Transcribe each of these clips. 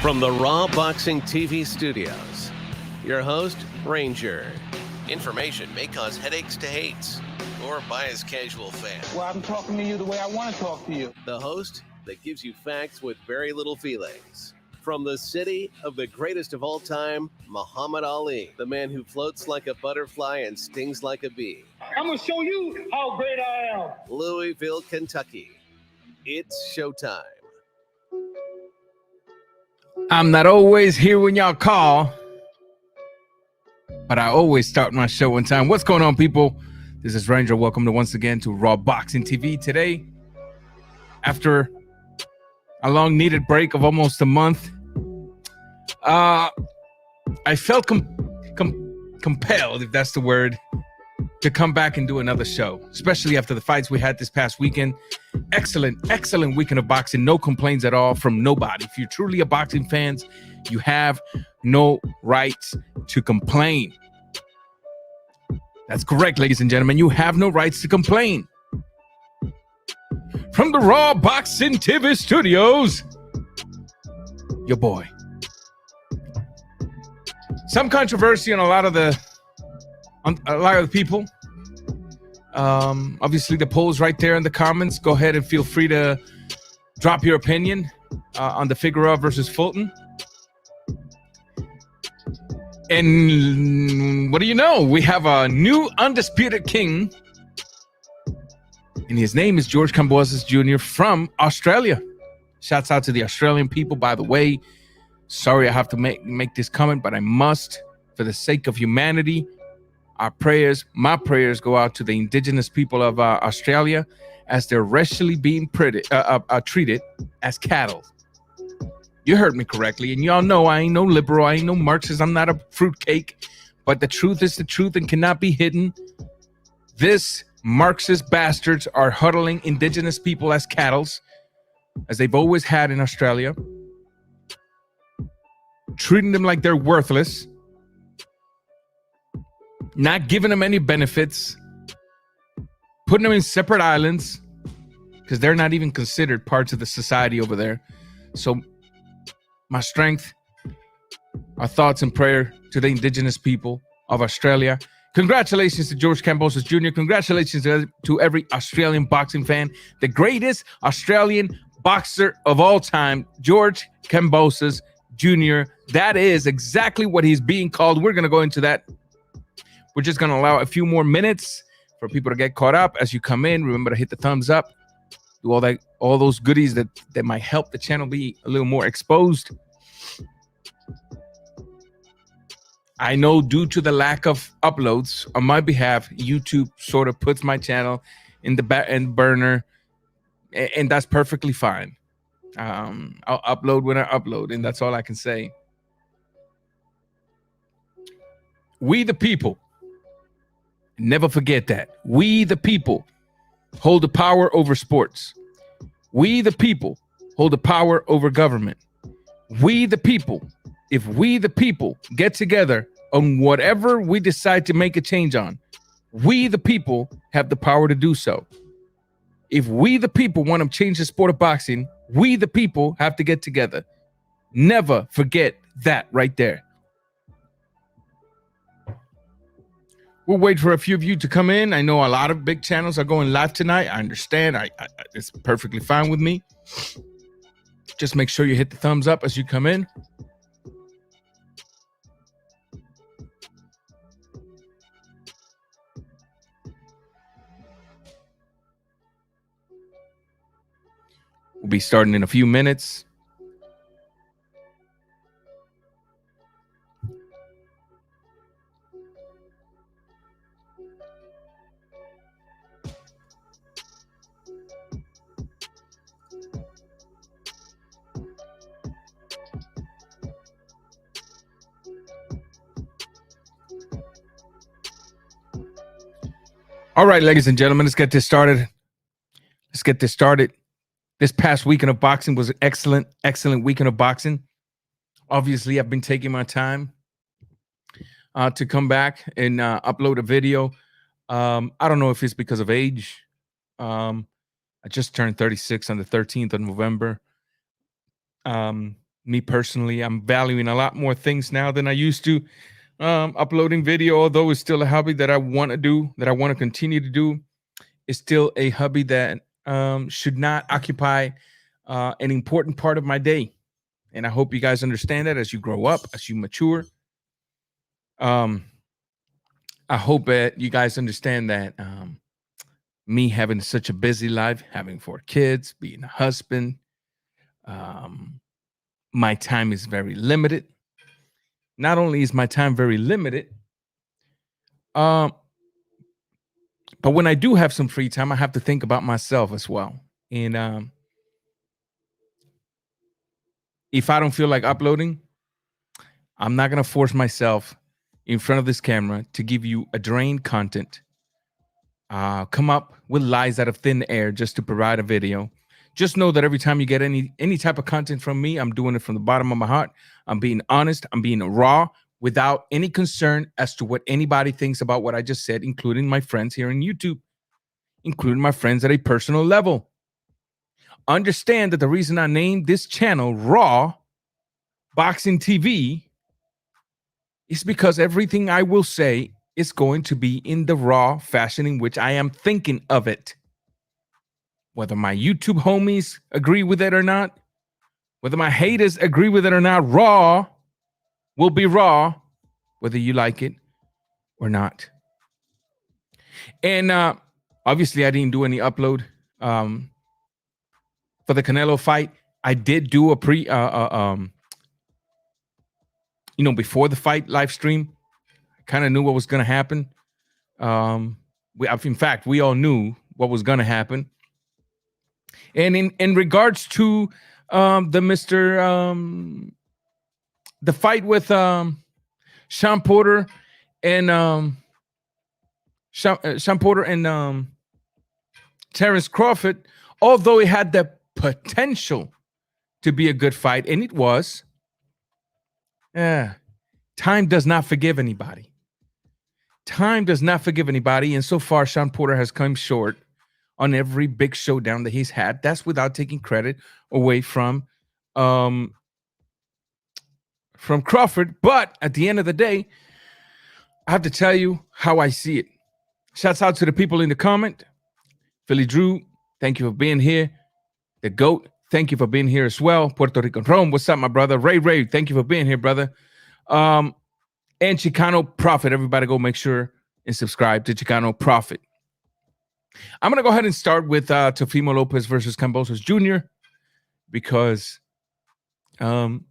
From the Raw Boxing TV studios, your host, Ranger. Information may cause headaches to hates or bias casual fans. Well, I'm talking to you the way I want to talk to you. The host that gives you facts with very little feelings. From the city of the greatest of all time, Muhammad Ali, the man who floats like a butterfly and stings like a bee. I'm going to show you how great I am. Louisville, Kentucky. It's showtime. I'm not always here when y'all call, but I always start my show on time. What's going on, people? This is Ranger. Welcome once again to Raw Boxing TV. Today, after a long needed break of almost a month, I felt compelled, if that's the word, to come back and do another show, especially after the fights we had this past weekend. Excellent weekend of boxing. No complaints at all from nobody. If you're truly a boxing fan, you have no rights to complain. That's correct, ladies and gentlemen. You have no rights to complain. From the Raw Boxing TV studios, your boy. Some controversy on a lot of the people. Obviously, the poll's right there in the comments. Go ahead and feel free to drop your opinion on the Figueroa versus Fulton. And what do you know? We have a new undisputed king, and his name is George Kambosos Jr. from Australia. Shouts out to the Australian people, by the way. Sorry I have to make this comment, but I must, for the sake of humanity. My prayers go out to the indigenous people of Australia as they're racially being treated as cattle. You heard me correctly, and y'all know I ain't no liberal, I ain't no Marxist, I'm not a fruitcake, but the truth is the truth and cannot be hidden. This Marxist bastards are huddling indigenous people as cattle, as they've always had in Australia, treating them like they're worthless, not giving them any benefits, putting them in separate islands because they're not even considered parts of the society over there. So my strength, our thoughts and prayer to the indigenous people of Australia. Congratulations to George Kambosos Jr. Congratulations to every Australian boxing fan. The greatest Australian boxer of all time, George Kambosos Jr. That is exactly what he's being called. We're going to go into that. We're just going to allow a few more minutes for people to get caught up as you come in. Remember to hit the thumbs up. Do all those goodies that might help the channel be a little more exposed. I know due to the lack of uploads on my behalf, YouTube sort of puts my channel in the back end burner, and that's perfectly fine. I'll upload when I upload, and that's all I can say. We the people, never forget that. We the people hold the power over sports. We the people hold the power over government. We the people, if we the people get together on whatever we decide to make a change on, we the people have the power to do so. If we the people want to change the sport of boxing, we the people have to get together. Never forget that right there. We'll wait for a few of you to come in. I know a lot of big channels are going live tonight. I understand. It's perfectly fine with me. Just make sure you hit the thumbs up as you come in. We'll be starting in a few minutes. All right, ladies and gentlemen, let's get this started. This past weekend of boxing was an excellent weekend of boxing. Obviously, I've been taking my time to come back and upload a video. I don't know if it's because of age. I just turned 36 on the 13th of November. Me personally, I'm valuing a lot more things now than I used to. Uploading video, although it's still a hobby that I want to do, that I want to continue to do, is still a hobby that should not occupy an important part of my day. And I hope you guys understand that as you grow up, as you mature. I hope that you guys understand that me having such a busy life, having 4 kids, being a husband, my time is very limited. Not only is my time very limited, but when I do have some free time, I have to think about myself as well. And if I don't feel like uploading, I'm not going to force myself in front of this camera to give you a drained content. Come up with lies out of thin air just to provide a video. Just know that every time you get any type of content from me, I'm doing it from the bottom of my heart. I'm being honest. I'm being raw without any concern as to what anybody thinks about what I just said, including my friends here on YouTube, including my friends at a personal level. Understand that the reason I named this channel Raw Boxing TV is because everything I will say is going to be in the raw fashion in which I am thinking of it. Whether my YouTube homies agree with it or not, whether my haters agree with it or not, raw will be raw, whether you like it or not. And obviously, I didn't do any upload for the Canelo fight. I did do a before the fight live stream. I kind of knew what was going to happen. In fact, we all knew what was going to happen. And in regards to the fight with Sean Porter and Sean Porter and Terrence Crawford, although it had the potential to be a good fight, and it was, time does not forgive anybody. Time does not forgive anybody, and so far, Sean Porter has come short on every big showdown that he's had. That's without taking credit away from Crawford. But at the end of the day, I have to tell you how I see it. Shouts out to the people in the comment. Philly Drew, thank you for being here. The GOAT, thank you for being here as well. Puerto Rican Rome, what's up, my brother? Ray, thank you for being here, brother. And Chicano Prophet, everybody go make sure and subscribe to Chicano Prophet. I'm going to go ahead and start with Teofimo Lopez versus Kambosos Jr. because I'm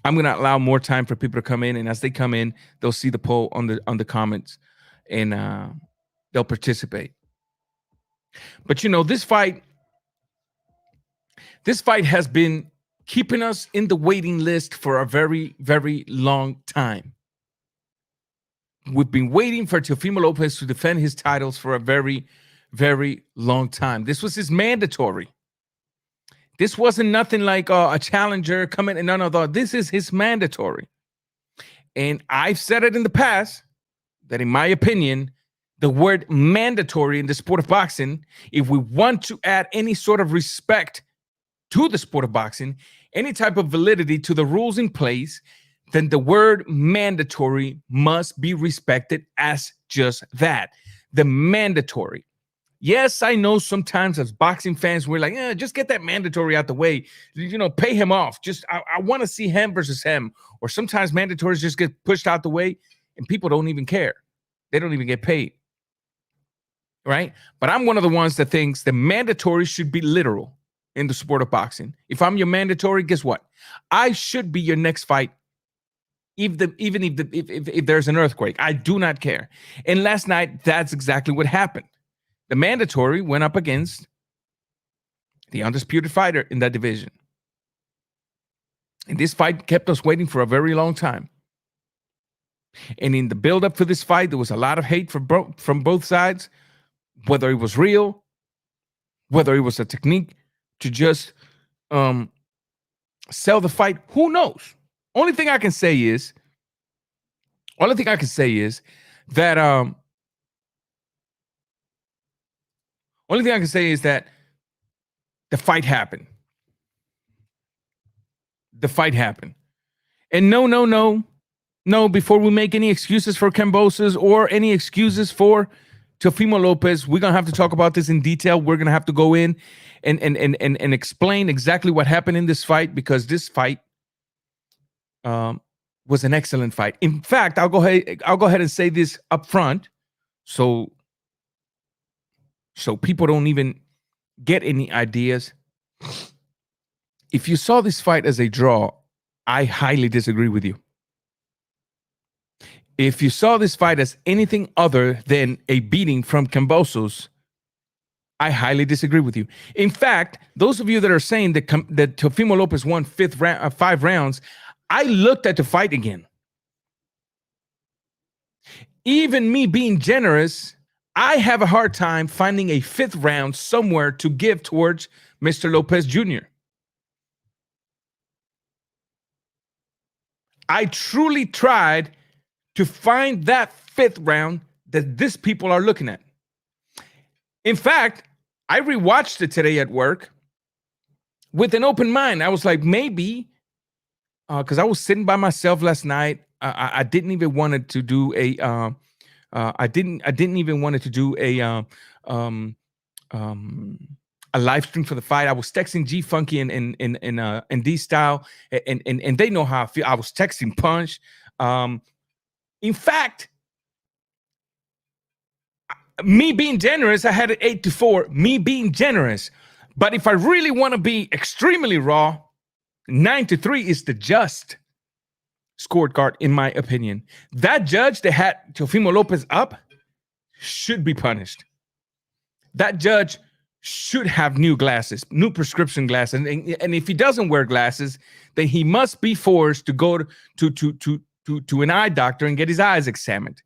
going to allow more time for people to come in, and as they come in, they'll see the poll on the comments, and they'll participate. But this fight has been keeping us in the waiting list for a very, very long time. We've been waiting for Teofimo Lopez to defend his titles for a very, very long time. This was his mandatory. This wasn't nothing like a challenger coming in. No. This is his mandatory. And I've said it in the past that, in my opinion, the word mandatory in the sport of boxing, if we want to add any sort of respect to the sport of boxing, any type of validity to the rules in place, then the word mandatory must be respected as just that. The mandatory. Yes, I know sometimes as boxing fans, we're like, just get that mandatory out the way. Pay him off. I want to see him versus him. Or sometimes mandatories just get pushed out the way and people don't even care. They don't even get paid. Right? But I'm one of the ones that thinks the mandatory should be literal in the sport of boxing. If I'm your mandatory, guess what? I should be your next fight. Even if there's an earthquake, I do not care. And last night, that's exactly what happened. The mandatory went up against the undisputed fighter in that division. And this fight kept us waiting for a very long time. And in the build-up for this fight, there was a lot of hate from both sides, whether it was real, whether it was a technique to just sell the fight. Who knows? Only thing I can say is that the fight happened. the fight happened. And no, before we make any excuses for Kambosos or any excuses for Teofimo Lopez, we're going to have to talk about this in detail. We're going to have to go in and explain exactly what happened in this fight, because this fight was an excellent fight. In fact, I'll go ahead and say this up front, so people don't even get any ideas. If you saw this fight as a draw, I highly disagree with you. If you saw this fight as anything other than a beating from Kambosos, I highly disagree with you. In fact, those of you that are saying that Teofimo Lopez won 5 rounds, I looked at the fight again. Even me being generous, I have a hard time finding a 5th round somewhere to give towards Mr. Lopez Jr. I truly tried to find that 5th round that these people are looking at. In fact, I rewatched it today at work with an open mind. I was like, maybe, because I was sitting by myself last night. I didn't even wanted to do a. I didn't even wanted to do a live stream for the fight. I was texting G Funky and D Style, and they know how I feel. I was texting Punch. In fact, me being generous, I had it 8-4. Me being generous, but if I really want to be extremely raw, 9-3 is the just scorecard, in my opinion. That judge that had Teofimo Lopez up should be punished. That judge should have new glasses, new prescription glasses, and if he doesn't wear glasses, then he must be forced to go to an eye doctor and get his eyes examined.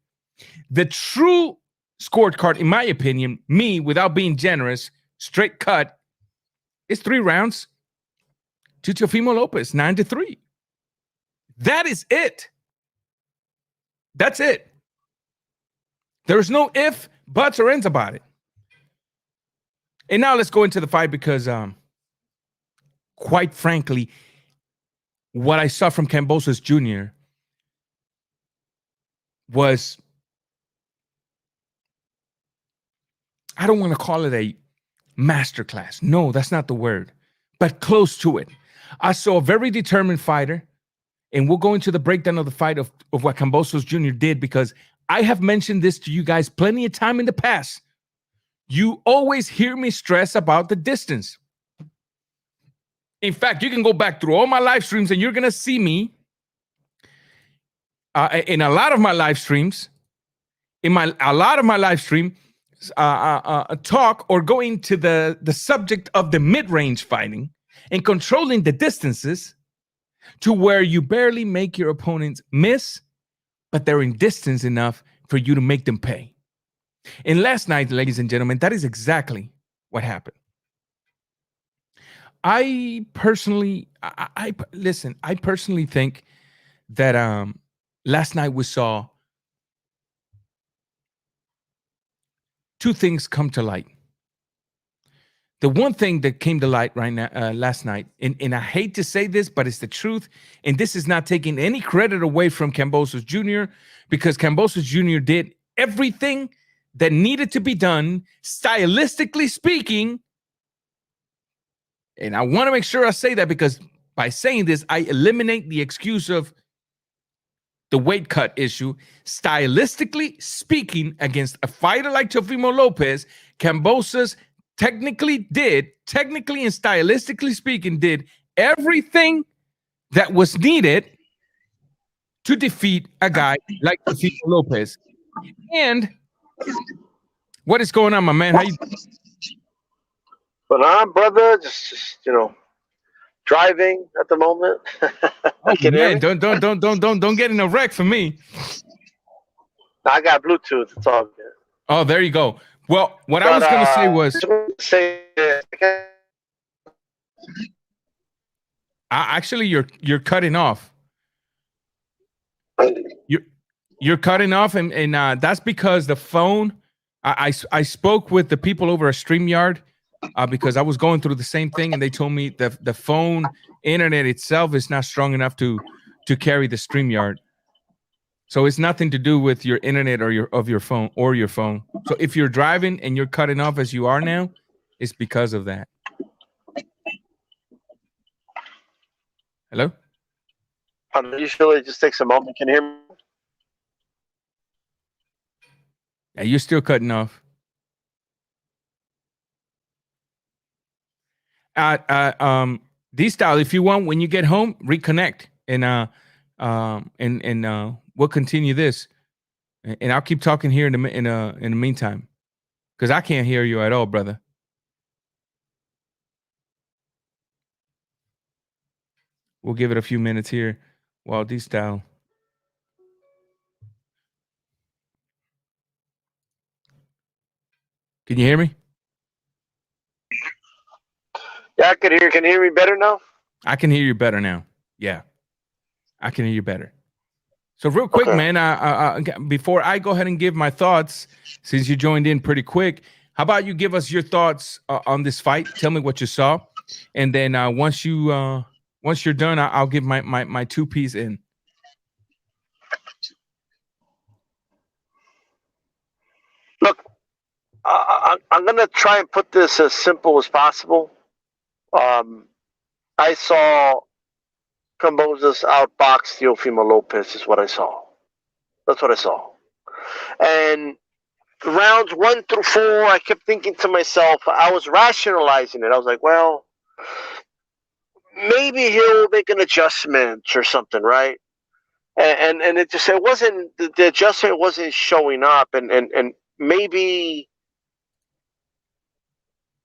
The true scorecard, in my opinion, me, without being generous, straight cut, is 3 rounds to Teofimo Lopez, 9-3. That is it. That's it. There's no if, buts, or ends about it. And now let's go into the fight, because quite frankly, what I saw from Kambosos Jr. was, I don't want to call it a masterclass. No, that's not the word, but close to it. I saw a very determined fighter, and we'll go into the breakdown of the fight of what Kambosos Jr. did, because I have mentioned this to you guys plenty of time in the past. You always hear me stress about the distance. In fact, you can go back through all my live streams and you're going to see me in a lot of my live streams, talk or go into the subject of the mid-range fighting and controlling the distances to where you barely make your opponents miss, but they're in distance enough for you to make them pay. And last night, ladies and gentlemen, that is exactly what happened. I personally think that last night we saw 2 things come to light. The one thing that came to light right now, last night, and I hate to say this, but it's the truth, and this is not taking any credit away from Kambosos Jr., because Kambosos Jr. did everything that needed to be done, stylistically speaking. And I want to make sure I say that, because by saying this, I eliminate the excuse of the weight cut issue. Stylistically speaking, against a fighter like Teofimo Lopez, Kambosos technically and stylistically speaking, did everything that was needed to defeat a guy like Teofimo Lopez. And what is going on, my man? How you? But I'm brother, just driving at the moment. Oh, man, don't get in a wreck for me. I got Bluetooth. It's all good. Oh, there you go. Well, what I was going to say was, actually, you're cutting off. You're cutting off, and that's because the phone. I spoke with the people over at StreamYard, because I was going through the same thing, and they told me that the phone internet itself is not strong enough to carry the StreamYard. So it's nothing to do with your internet or your phone. So if you're driving and you're cutting off as you are now, it's because of that. Hello? Usually it just takes a moment. Can you hear me? Yeah, you're still cutting off. D-Style, if you want, when you get home, reconnect and we'll continue this. And I'll keep talking here in the meantime, because I can't hear you at all, brother. We'll give it a few minutes here while D-Style. Can you hear me? Yeah, I can hear. Can you hear me better now? I can hear you better now. Yeah, I can hear you better. So real quick, Okay. Man, before I go ahead and give my thoughts, since you joined in pretty quick, how about you give us your thoughts on this fight? Tell me what you saw, and then once you're done, I'll give my 2-piece in. Look, I'm going to try and put this as simple as possible. I saw Kambosos outbox Teofimo Lopez is what I saw. That's what I saw. And rounds 1 through 4, I kept thinking to myself, I was rationalizing it. I was like, well, maybe he'll make an adjustment or something, right? And it just, it wasn't, the adjustment wasn't showing up. And maybe,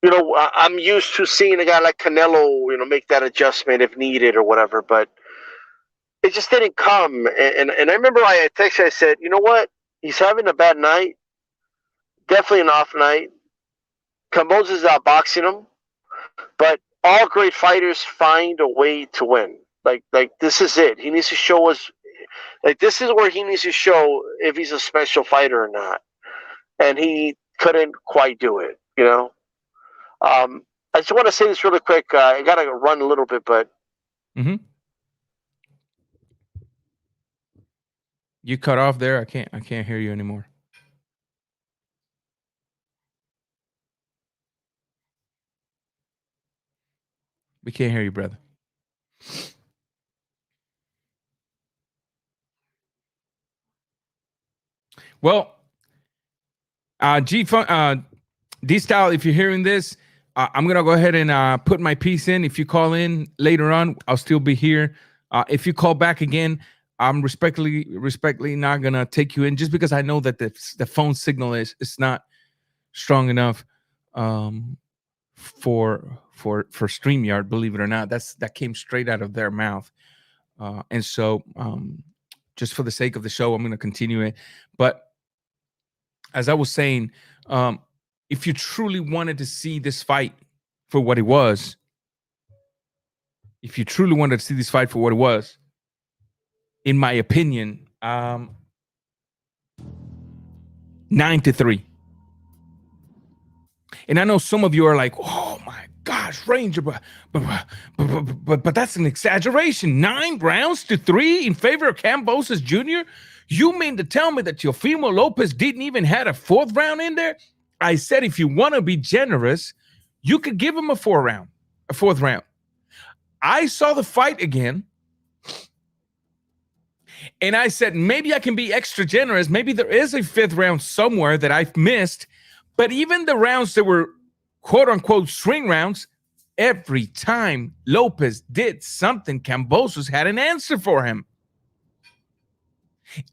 you know, I'm used to seeing a guy like Canelo, you know, make that adjustment if needed or whatever, but it just didn't come. And I remember I texted, I said, you know what? He's having a bad night. Definitely an off night. Kambosos is outboxing him. But all great fighters find a way to win. Like this is it. He needs to show us, like, this is where he needs to show if he's a special fighter or not. And he couldn't quite do it, you know? I just want to say this really quick. I got to run a little bit, but. Mm-hmm. You cut off there. I can't hear you anymore. We can't hear you, brother. Well, D-Style, if you're hearing this, I'm going to go ahead and put my piece in. If you call in later on, I'll still be here. If you call back again, I'm respectfully not going to take you in, just because I know that the phone signal is not strong enough for StreamYard, believe it or not. That came straight out of their mouth. And so just for the sake of the show, I'm going to continue it. But as I was saying, if you truly wanted to see this fight for what it was, in my opinion, 9-3. And I know some of you are like, oh my gosh, Ranger, but that's an exaggeration. 9 rounds to 3 in favor of Kambosos Jr.? You mean to tell me that Teofimo Lopez didn't even have a 4th round in there? I said, if you want to be generous, you could give him a 4th round. I saw the fight again, and I said, maybe I can be extra generous. Maybe there is a 5th round somewhere that I've missed. But even the rounds that were quote unquote swing rounds, every time Lopez did something, Kambosos had an answer for him.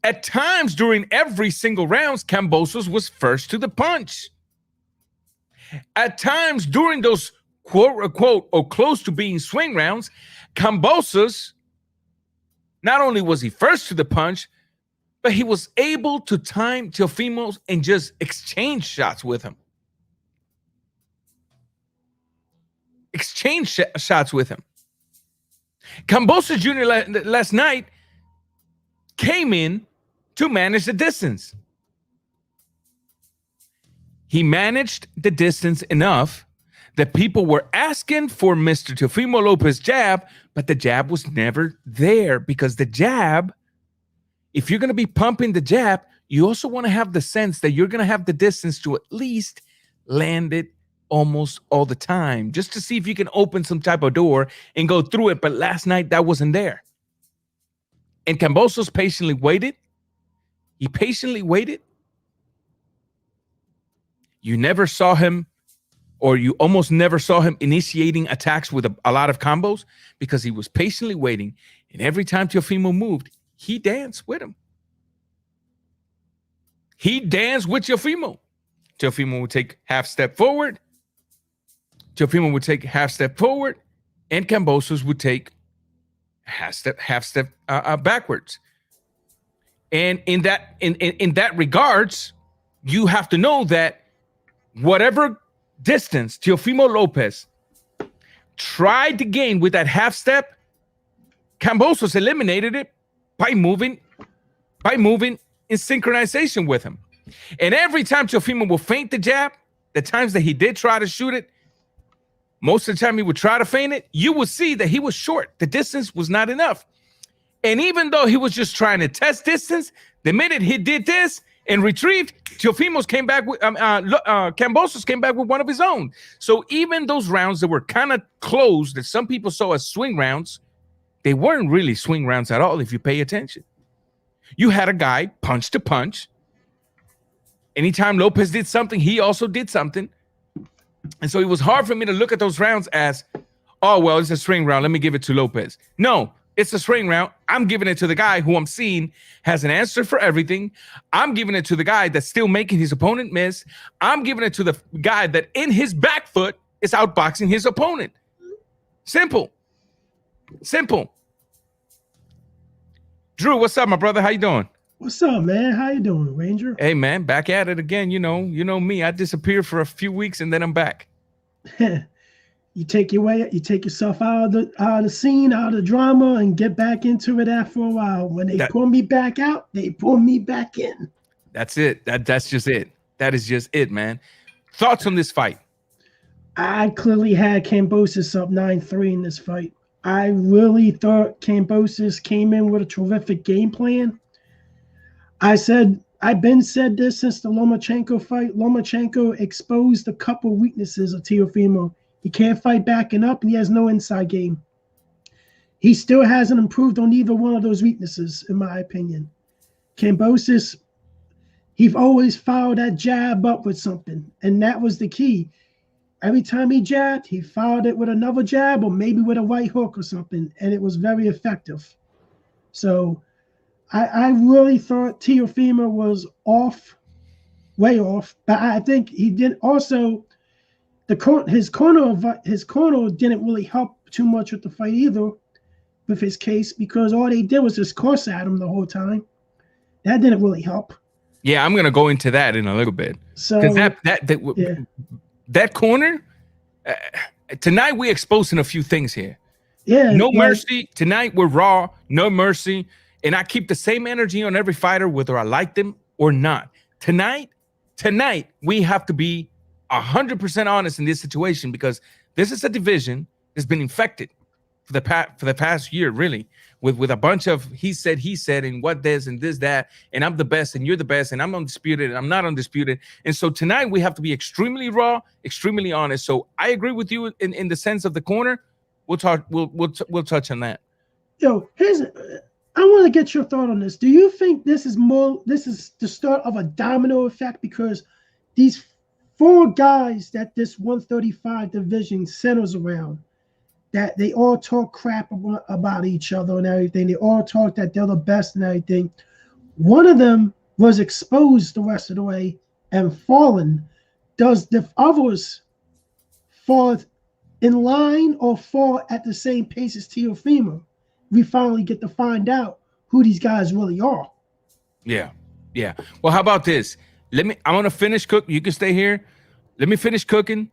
At times during every single rounds, Kambosos was first to the punch. At times during those quote unquote or close to being swing rounds, Kambosos, not only was he first to the punch, but he was able to time Teofimo and just exchange shots with him. Shots with him. Kambosos Jr. last night came in to manage the distance. He managed the distance enough that people were asking for Mr. Teofimo Lopez jab, but the jab was never there, because the jab, if you're going to be pumping the jab, you also want to have the sense that you're going to have the distance to at least land it almost all the time, just to see if you can open some type of door and go through it. But last night that wasn't there. And Kambosos patiently waited. He patiently waited. You never saw him, or you almost never saw him initiating attacks with a lot of combos, because he was patiently waiting. And every time Teofimo moved, he danced with him. He danced with Teofimo. Teofimo would take half step forward. Teofimo would take half step forward, and Kambosos would take half step backwards. And in that regards, you have to know that whatever distance Teofimo Lopez tried to gain with that half step, Kambosos eliminated it by moving in synchronization with him. And every time Teofimo will feint the jab, the times that he did try to shoot it, most of the time he would try to feint it, you will see that he was short. The distance was not enough. And even though he was just trying to test distance, the minute he did this and retrieved, Kambosos came back with one of his own. So even those rounds that were kind of closed, that some people saw as swing rounds, they weren't really swing rounds at all if you pay attention. You had a guy punch to punch. Anytime Lopez did something, he also did something. And so it was hard for me to look at those rounds as, oh, well, it's a swing round. Let me give it to Lopez. No, it's a swing round. I'm giving it to the guy who I'm seeing has an answer for everything. I'm giving it to the guy that's still making his opponent miss. I'm giving it to the guy that in his back foot is outboxing his opponent. Simple. Simple. Drew, what's up, my brother? How you doing? What's up, man? How you doing, Ranger? Hey, man, back at it again. You know me. I disappeared for a few weeks and then I'm back. You take yourself out of the scene, out of the drama, and get back into it after a while. When they pull me back out, they pull me back in. That's it. That's just it. That is just it, man. Thoughts on this fight? I clearly had Kambosos up 9-3 in this fight. I really thought Kambosos came in with a terrific game plan. I've been said this since the Lomachenko fight. Lomachenko exposed a couple weaknesses of Teofimo. He can't fight backing up, and he has no inside game. He still hasn't improved on either one of those weaknesses, in my opinion. Kambosos, he always followed that jab up with something, and that was the key. Every time he jabbed, he followed it with another jab or maybe with a right hook or something, and it was very effective. So I really thought Teofimo was off, way off, but I think he did also. His corner didn't really help too much with the fight either, with his case, because all they did was just course at him the whole time. That didn't really help. Yeah, I'm gonna go into that in a little bit. So that corner tonight we exposing a few things here. Yeah, no mercy tonight. We're raw, no mercy, and I keep the same energy on every fighter, whether I like them or not. Tonight we have to be 100% honest in this situation, because this is a division that's been infected for the past year, really, with a bunch of he said, and what this and this, that, and I'm the best and you're the best and I'm undisputed and I'm not undisputed. And so tonight we have to be extremely raw, extremely honest. So I agree with you in the sense of the corner. We'll touch on that. Yo, I want to get your thought on this. Do you think this is the start of a domino effect, because these 4 guys that this 135 division centers around, that they all talk crap about each other and everything. They all talk that they're the best and everything. One of them was exposed the rest of the way and fallen. Does the others fall in line or fall at the same pace as Teofimo? We finally get to find out who these guys really are. Yeah. Well, how about this? I want to finish cook. You can stay here. Let me finish cooking.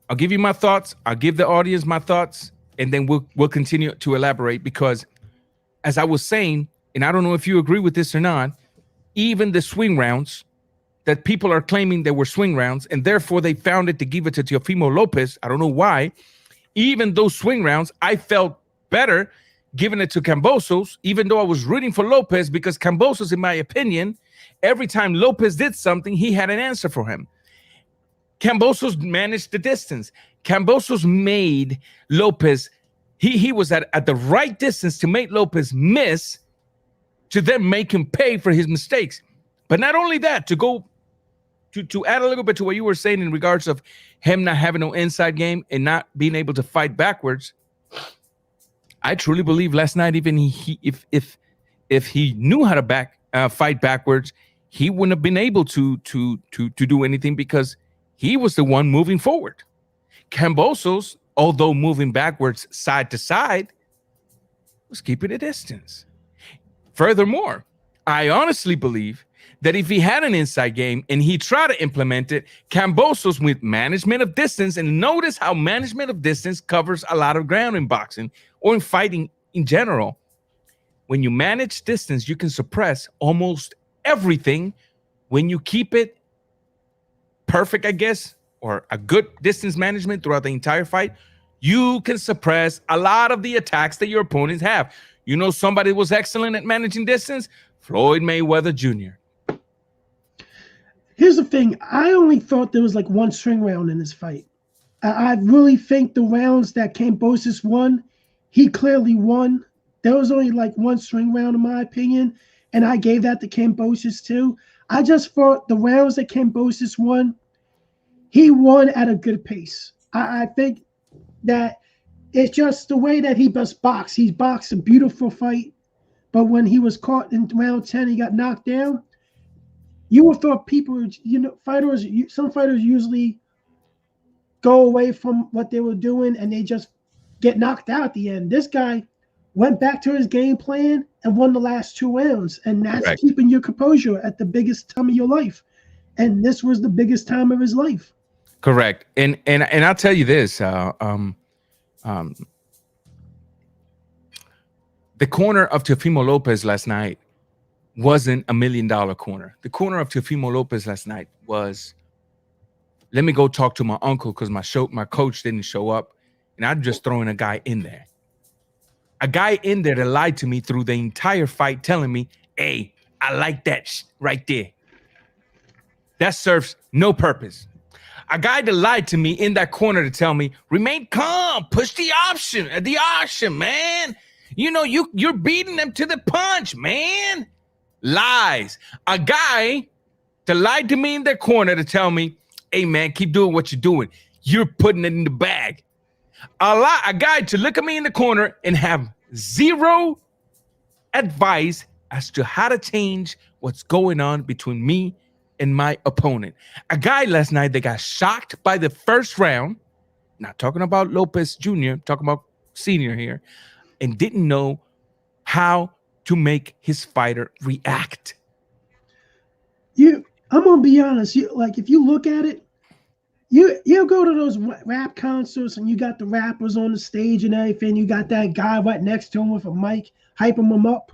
I'll give you my thoughts. I'll give the audience my thoughts, and then we'll continue to elaborate, because as I was saying, and I don't know if you agree with this or not, even the swing rounds that people are claiming they were swing rounds, and therefore they found it to give it to Teofimo Lopez. I don't know why. Even those swing rounds, I felt better giving it to Kambosos, even though I was rooting for Lopez, because Kambosos, in my opinion, every time Lopez did something, he had an answer for him. Kambosos managed the distance. Kambosos made Lopez, he was at the right distance to make Lopez miss, to then make him pay for his mistakes. But not only that, to add a little bit to what you were saying in regards of him not having no inside game and not being able to fight backwards, I truly believe last night, even if he knew how to fight backwards, he wouldn't have been able to do anything, because he was the one moving forward. Kambosos, although moving backwards side to side, was keeping a distance. Furthermore, I honestly believe that if he had an inside game and he tried to implement it, Kambosos with management of distance, and notice how management of distance covers a lot of ground in boxing or in fighting in general. When you manage distance, you can suppress almost everything. When you keep it perfect, I guess, or a good distance management throughout the entire fight, you can suppress a lot of the attacks that your opponents have. You know, somebody was excellent at managing distance, Floyd Mayweather Jr. Here's the thing. I only thought there was like one string round in this fight. I really think the rounds that Kambosos won, he clearly won. There was only like one string round, in my opinion, and I gave that to Kambosos too. I just thought the rounds that Kambosos won, he won at a good pace. I think that it's just the way that he best boxed. He's boxed a beautiful fight, but when he was caught in round 10, he got knocked down. You would thought people, some fighters usually go away from what they were doing and they just get knocked out at the end. This guy went back to his game plan and won the last 2 rounds, and that's Correct. Keeping your composure at the biggest time of your life. And this was the biggest time of his life. Correct. And I'll tell you this, the corner of Teofimo Lopez last night wasn't $1 million corner. The corner of Teofimo Lopez last night was, let me go talk to my uncle because my coach didn't show up, and I'm just throwing a guy in there. A guy in there that lied to me through the entire fight, telling me, hey, I like that right there. That serves no purpose. A guy that lied to me in that corner to tell me, remain calm, push the option, man. You know, you're beating them to the punch, man. Lies. A guy that lied to me in that corner to tell me, hey, man, keep doing what you're doing. You're putting it in the bag. A guy to look at me in the corner and have zero advice as to how to change what's going on between me and my opponent. A guy last night that got shocked by the first round, not talking about Lopez Jr., talking about Senior here, and didn't know how to make his fighter react. I'm gonna be honest. If you look at it, you go to those rap concerts and you got the rappers on the stage and everything. You got that guy right next to him with a mic, hyping him up.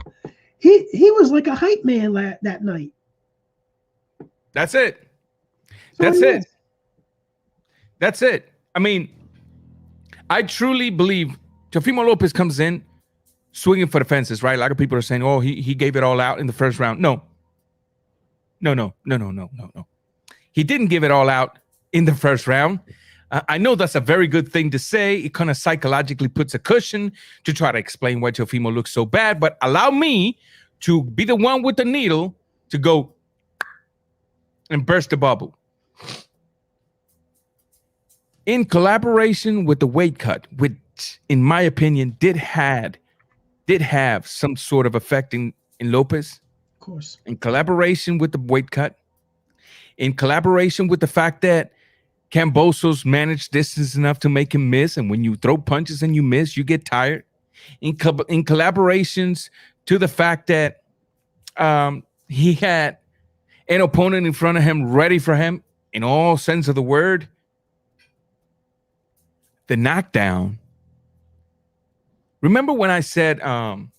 He was like a hype man that night. That's it. That's it. That's it. I mean, I truly believe Teofimo Lopez comes in swinging for the fences, right? A lot of people are saying, oh, he gave it all out in the first round. No. He didn't give it all out in the first round. I know that's a very good thing to say. It kind of psychologically puts a cushion to try to explain why Teofimo looks so bad, but allow me to be the one with the needle to go and burst the bubble. In collaboration with the weight cut, which in my opinion did have some sort of effect in Lopez. Of course. In collaboration with the weight cut, in collaboration with the fact that Kambosos managed distance enough to make him miss, and when you throw punches and you miss, you get tired. In collaborations to the fact that he had an opponent in front of him ready for him in all sense of the word. The knockdown. Remember when I said, I'm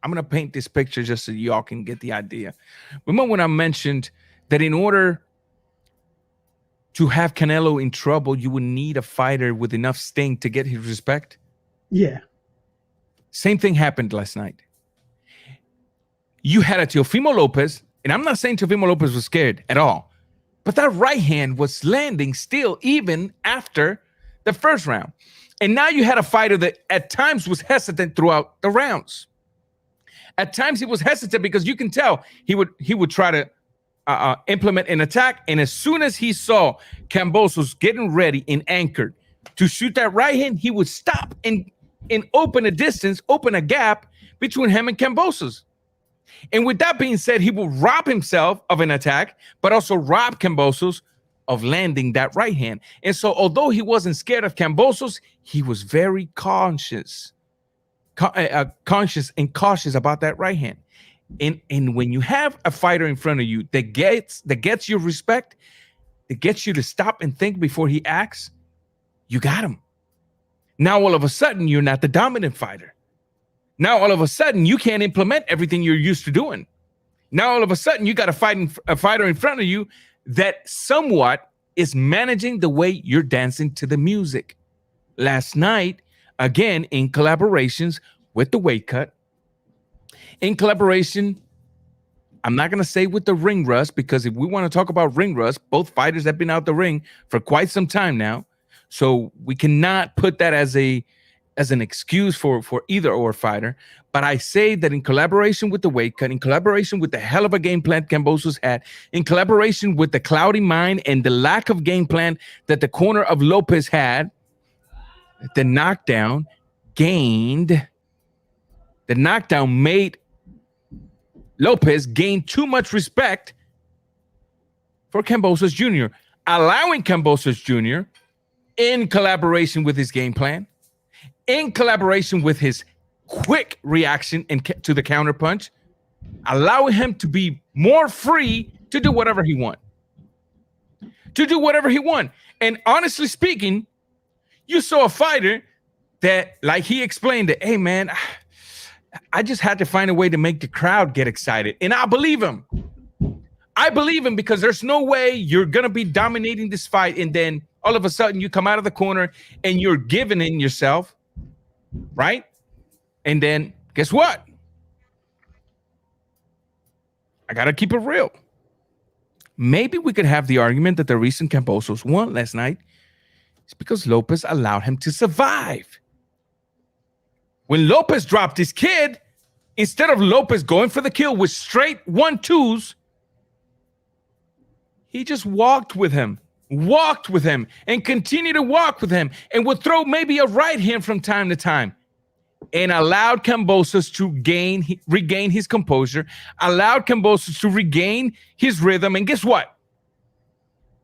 going to paint this picture just so y'all can get the idea. Remember when I mentioned that in order to have Canelo in trouble, you would need a fighter with enough sting to get his respect? Yeah. Same thing happened last night. You had a Teofimo Lopez, and I'm not saying Teofimo Lopez was scared at all, but that right hand was landing still even after the first round. And now you had a fighter that at times was hesitant throughout the rounds. At times he was hesitant because you can tell he would try to implement an attack, and as soon as he saw Kambosos getting ready and anchored to shoot that right hand, he would stop and open a distance, open a gap between him and Kambosos. And with that being said, he will rob himself of an attack, but also rob Kambosos of landing that right hand. And so although he wasn't scared of Kambosos, he was very conscious and cautious about that right hand. And when you have a fighter in front of you that gets your respect, that gets you to stop and think before he acts, you got him. Now all of a sudden you're not the dominant fighter. Now all of a sudden you can't implement everything you're used to doing. Now all of a sudden you got a fighter in front of you that somewhat is managing the way you're dancing to the music. Last night, again, in collaborations with the weight cut, in collaboration, I'm not going to say with the ring rust, because if we want to talk about ring rust, both fighters have been out the ring for quite some time now. So we cannot put that as an excuse for either or fighter. But I say that in collaboration with the weight cut, in collaboration with the hell of a game plan Kambosos had, in collaboration with the cloudy mind and the lack of game plan that the corner of Lopez had, the knockdown made Lopez gain too much respect for Kambosos Jr., allowing Kambosos Jr., in collaboration with his game plan, in collaboration with his quick reaction to the counterpunch, allowing him to be more free to do whatever he wants. And honestly speaking, you saw a fighter that, like he explained it, hey man, I just had to find a way to make the crowd get excited. And I believe him. I believe him, because there's no way you're going to be dominating this fight and then all of a sudden you come out of the corner and you're giving in yourself, right? And then guess what? I got to keep it real. Maybe we could have the argument that the reason Kambosos won last night is because Lopez allowed him to survive. When Lopez dropped his kid, instead of Lopez going for the kill with straight 1-2s, he just walked with him, and continued to walk with him, and would throw maybe a right hand from time to time, and allowed Kambosos to regain his composure, allowed Kambosos to regain his rhythm. And guess what?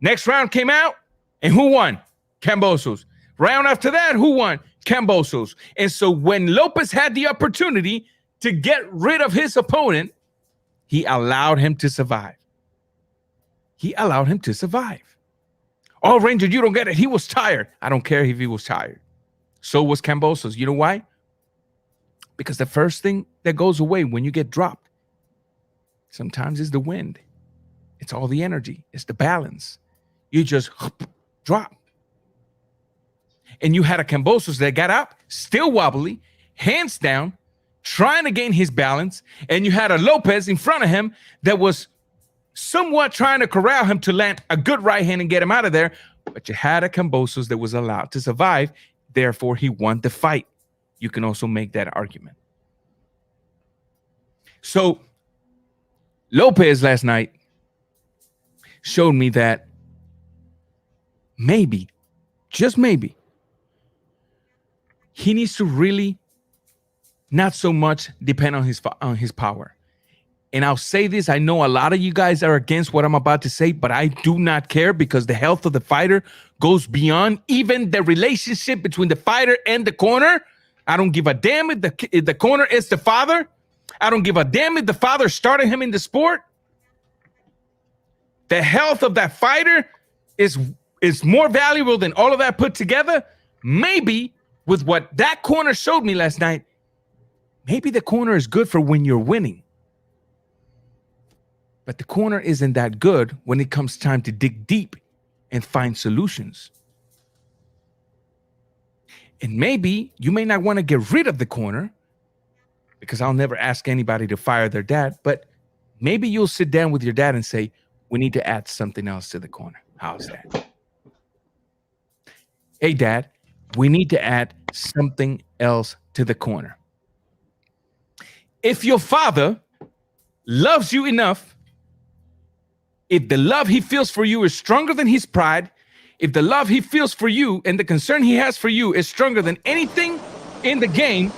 Next round came out, and who won? Kambosos. Round after that, who won? Kambosos. And so when Lopez had the opportunity to get rid of his opponent, he allowed him to survive. Oh, Ranger, you don't get it. He was tired. I don't care if he was tired. So was Kambosos. You know why? Because the first thing that goes away when you get dropped sometimes is the wind. It's all the energy. It's the balance. You just drop. And you had a Kambosos that got up, still wobbly, hands down, trying to gain his balance. And you had a Lopez in front of him that was somewhat trying to corral him to land a good right hand and get him out of there. But you had a Kambosos that was allowed to survive. Therefore, he won the fight. You can also make that argument. So Lopez last night showed me that maybe, just maybe, he needs to really not so much depend on his power. And I'll say this, I know a lot of you guys are against what I'm about to say, but I do not care, because the health of the fighter goes beyond even the relationship between the fighter and the corner. I don't give a damn if the corner is the father. I don't give a damn if the father started him in the sport. The health of that fighter is more valuable than all of that put together. Maybe with what that corner showed me last night, maybe the corner is good for when you're winning. But the corner isn't that good when it comes time to dig deep and find solutions. And maybe you may not want to get rid of the corner, because I'll never ask anybody to fire their dad, but maybe you'll sit down with your dad and say, we need to add something else to the corner. How's that? Hey, Dad, we need to add something else to the corner. If your father loves you enough, if the love he feels for you is stronger than his pride, if the love he feels for you and the concern he has for you is stronger than anything in the game,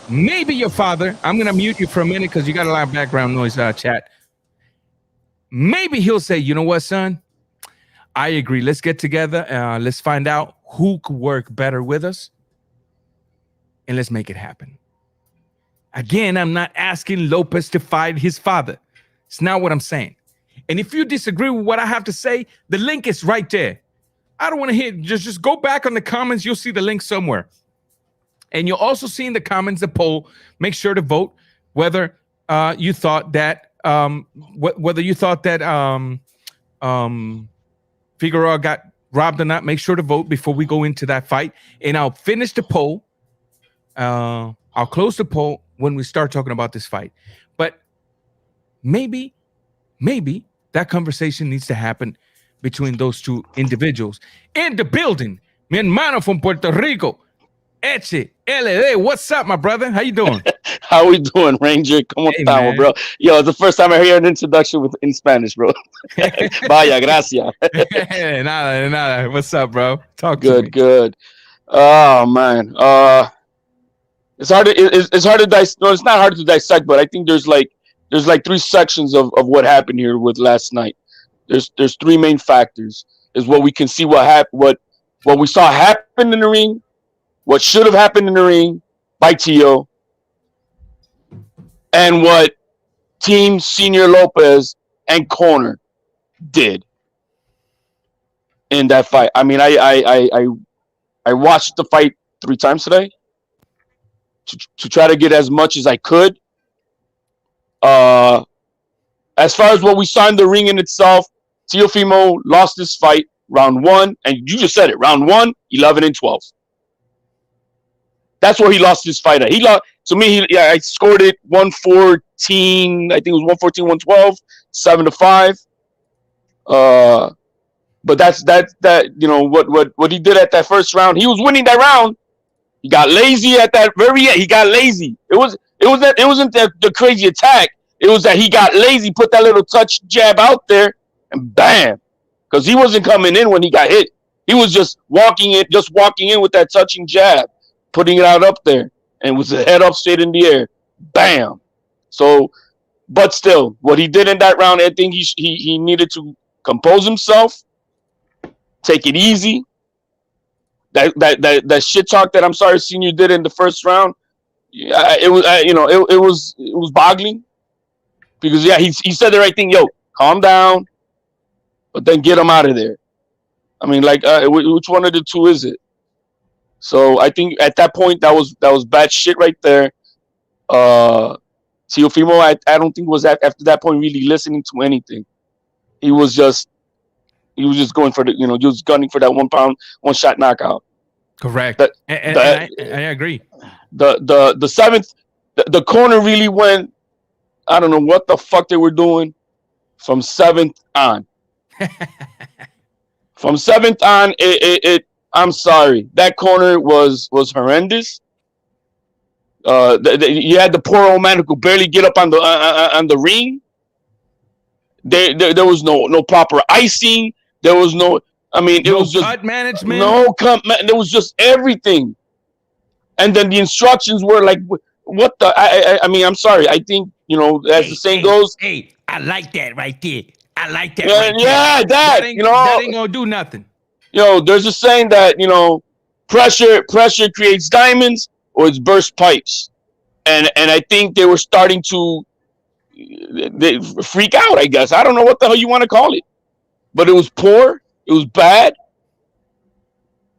maybe your father, I'm going to mute you for a minute because you got a lot of background noise, chat. Maybe he'll say, you know what, son? I agree. Let's get together. Let's find out who could work better with us. And let's make it happen. Again, I'm not asking Lopez to fight his father. It's not what I'm saying. And if you disagree with what I have to say, the link is right there. I don't want to hear, just go back on the comments. You'll see the link somewhere. And you'll also see in the comments the poll. Make sure to vote whether you thought that Figueroa got robbed or not. Make sure to vote before we go into that fight. And I'll finish the poll. I'll close the poll when we start talking about this fight. But maybe that conversation needs to happen between those two individuals. In the building, mi hermano from Puerto Rico, Eche, LD. What's up, my brother? How you doing? How we doing, Ranger? ¿Cómo estamos, bro? Yo, it's the first time I hear an introduction in Spanish, bro. Vaya, gracias. nada. What's up, bro? Talk to me. Good. Oh man, it's hard to dissect. No, it's not hard to dissect, but I think there's like three sections of what happened here with last night. There's three main factors. Is what we can see what we saw happen in the ring, what should have happened in the ring by Tio, and what Team Senior Lopez and Corner did in that fight. I mean, I watched the fight 3 times today to try to get as much as I could. As far as what we saw in the ring in itself, Teofimo lost this fight round 1, and you just said it, round 1, 11-12. That's where he lost his fight at. He lost to me. I scored it 114. I think it was 114-112, 7-5. But that's what he did at that first round. He was winning that round. He got lazy at that very end. He got lazy. It wasn't the crazy attack. It was that he got lazy, put that little touch jab out there, and bam. Because he wasn't coming in when he got hit. He was just walking in with that touching jab, putting it out up there, and with the head up straight in the air. Bam. So, but still, what he did in that round, I think he needed to compose himself, take it easy. That shit talk that I'm sorry Senior did in the first round, it was boggling. Because he said the right thing. Yo, calm down, but then get him out of there. I mean, like, which one of the two is it? So I think at that point that was bad shit right there. Teofimo, I don't think was after that point really listening to anything. He was just going for just gunning for that 1 pound, 1 shot knockout. Correct. I agree. The seventh, the corner really went. I don't know what the fuck they were doing from 7th on. From 7th on, I'm sorry. That corner was horrendous. You had the poor old man who could barely get up on the ring. There was no proper icing. There was no. I mean, it was just cut management. No cut. There was just everything. And then the instructions were like, what the? I mean, I'm sorry. I think as the saying goes. Hey, I like that right there. I like that. That ain't gonna do nothing. There's a saying that pressure creates diamonds or it's burst pipes, and I think they were starting to freak out. I guess I don't know what the hell you want to call it, but it was poor. It was bad,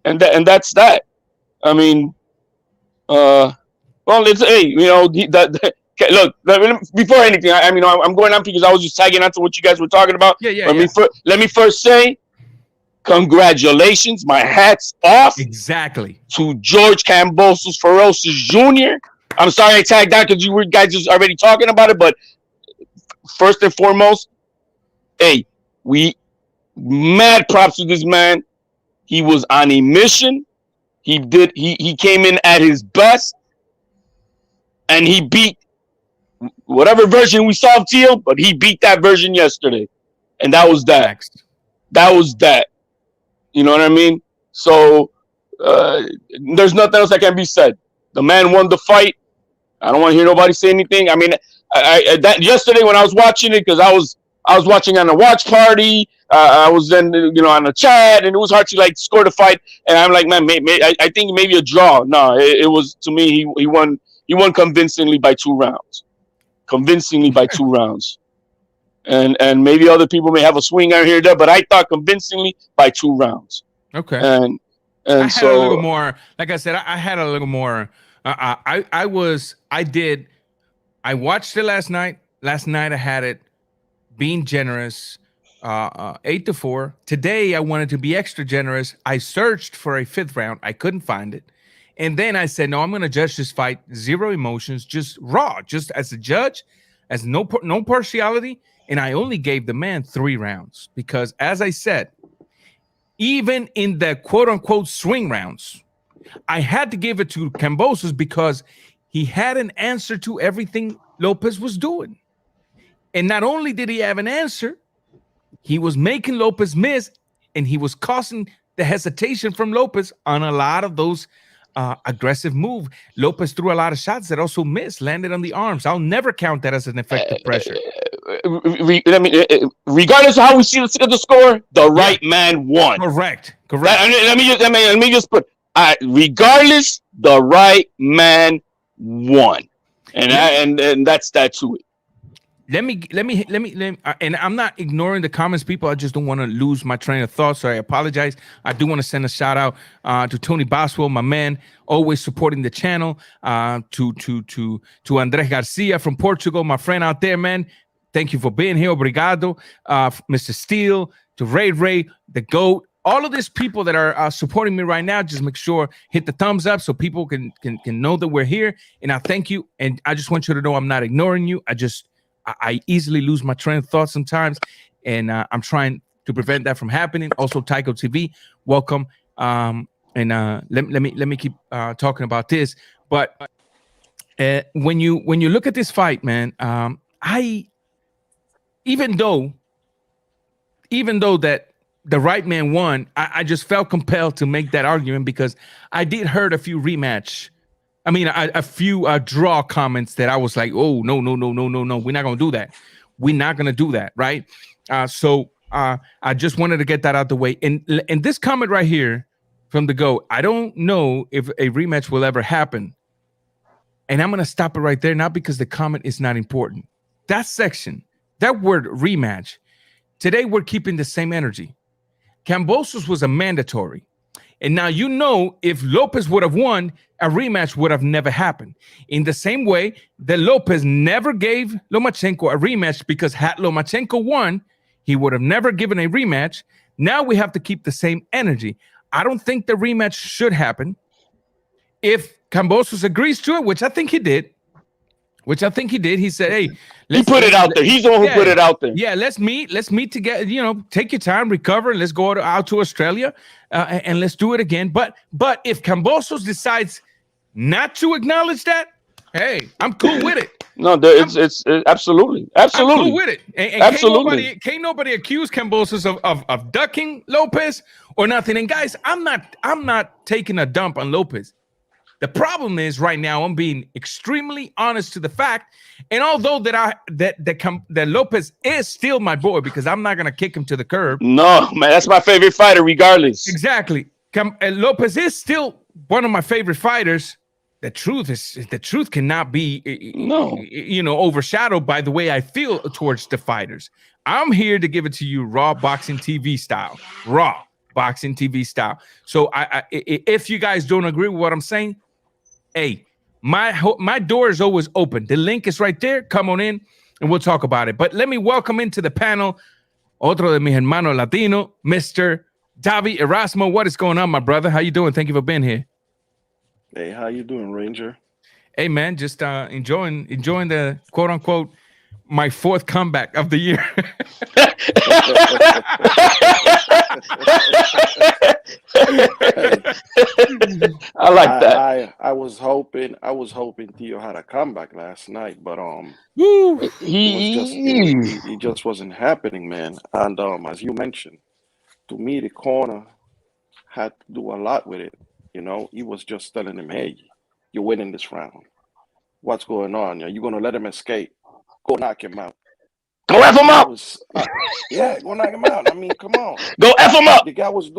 and that's that. I mean, well, it's Okay, look, before anything, I mean, I'm going on because I was just tagging on to what you guys were talking about. Yeah. Let me first say, congratulations, my hat's off Exactly. to George Kambosos Jr. I'm sorry I tagged out because you were guys just already talking about it, but first and foremost, hey, we mad props to this man. He was on a mission. He came in at his best, and he beat whatever version we saw of Teal, but he beat that version yesterday, and that was that. Next. That was that. You know what I mean? So there's nothing else that can be said. The man won the fight. I don't want to hear nobody say anything. I mean, I that yesterday when I was watching it, because I was watching on a watch party. I was then on the chat, and it was hard to like score the fight. And I'm like, man, I think maybe a draw. No, it was, to me, he won. He won convincingly by 2 rounds. Convincingly by 2 rounds. And maybe other people may have a swing out here or there, but I thought convincingly by 2 rounds. Okay. And I had so a little more. Like I said, I had a little more. I watched it last night. Last night I had it being generous, 8-4. Today I wanted to be extra generous. I searched for a 5th round. I couldn't find it. And then I said, no, I'm going to judge this fight. 0 emotions, just raw, just as a judge, as no partiality. And I only gave the man 3 rounds because, as I said, even in the quote unquote swing rounds, I had to give it to Kambosos because he had an answer to everything Lopez was doing. And not only did he have an answer, he was making Lopez miss, and he was causing the hesitation from Lopez on a lot of those aggressive move. Lopez threw a lot of shots that also missed, landed on the arms. I'll never count that as an effective pressure. Regardless of how we see the score, the right man won. Correct. Let me just put. Regardless, the right man won, and that's that to it. Let me, and I'm not ignoring the comments, people. I just don't want to lose my train of thought, so I apologize. I do want to send a shout out to Tony Boswell, my man, always supporting the channel. To Andres Garcia from Portugal, my friend out there, man. Thank you for being here. Obrigado. Mr. Steele, to Ray, the GOAT. All of these people that are supporting me right now, just make sure hit the thumbs up so people can know that we're here. And I thank you. And I just want you to know I'm not ignoring you. I easily lose my train of thought sometimes, and I'm trying to prevent that from happening. Also, Tycho TV, welcome. And let me keep talking about this. But when you look at this fight, man, even though that the right man won, I just felt compelled to make that argument because I did heard a few a few draw comments that I was like, oh, no. We're not going to do that. We're not going to do that, right? So I just wanted to get that out the way. And this comment right here from the GOAT, I don't know if a rematch will ever happen. And I'm going to stop it right there, not because the comment is not important. That section, that word rematch, today we're keeping the same energy. Kambosos was a mandatory. And now, if Lopez would have won, a rematch would have never happened. In the same way that Lopez never gave Lomachenko a rematch because had Lomachenko won, he would have never given a rematch. Now we have to keep the same energy. I don't think the rematch should happen. If Kambosos agrees to it, which I think he did, he said, hey, he put it out there. He's the one who put it out there. Yeah, let's meet together, take your time, recover, and let's go out to Australia and let's do it again. But if Kambosos decides not to acknowledge that, hey, I'm cool with it. No, it's absolutely. I'm cool with it. And absolutely. Can't nobody accuse Kambosos of ducking Lopez or nothing. And guys, I'm not taking a dump on Lopez. The problem is right now I'm being extremely honest to the fact, and although that Lopez is still my boy because I'm not gonna kick him to the curb. No, man, that's my favorite fighter, regardless. Exactly. Lopez is still one of my favorite fighters. The truth cannot be overshadowed by the way I feel towards the fighters. I'm here to give it to you raw boxing TV style. Raw boxing TV style. So if you guys don't agree with what I'm saying, hey, My door is always open. The link is right there. Come on in and we'll talk about it. But let me welcome into the panel otro de mis hermanos latino, Mr. Davi Erasmo. What is going on, my brother? How you doing? Thank you for being here. Hey, how you doing, Ranger? Hey, man, just enjoying the quote unquote my fourth comeback of the year. I like that. I was hoping Theo had a comeback last night, but Woo. it just wasn't happening, man. And as you mentioned, to me the corner had to do a lot with it. You know, he was just telling him, "Hey, you're winning this round. What's going on? Are you gonna let him escape? Go knock him out." Go F him up. Yeah, go knock him out. I mean, come on. Go F him up. The guy was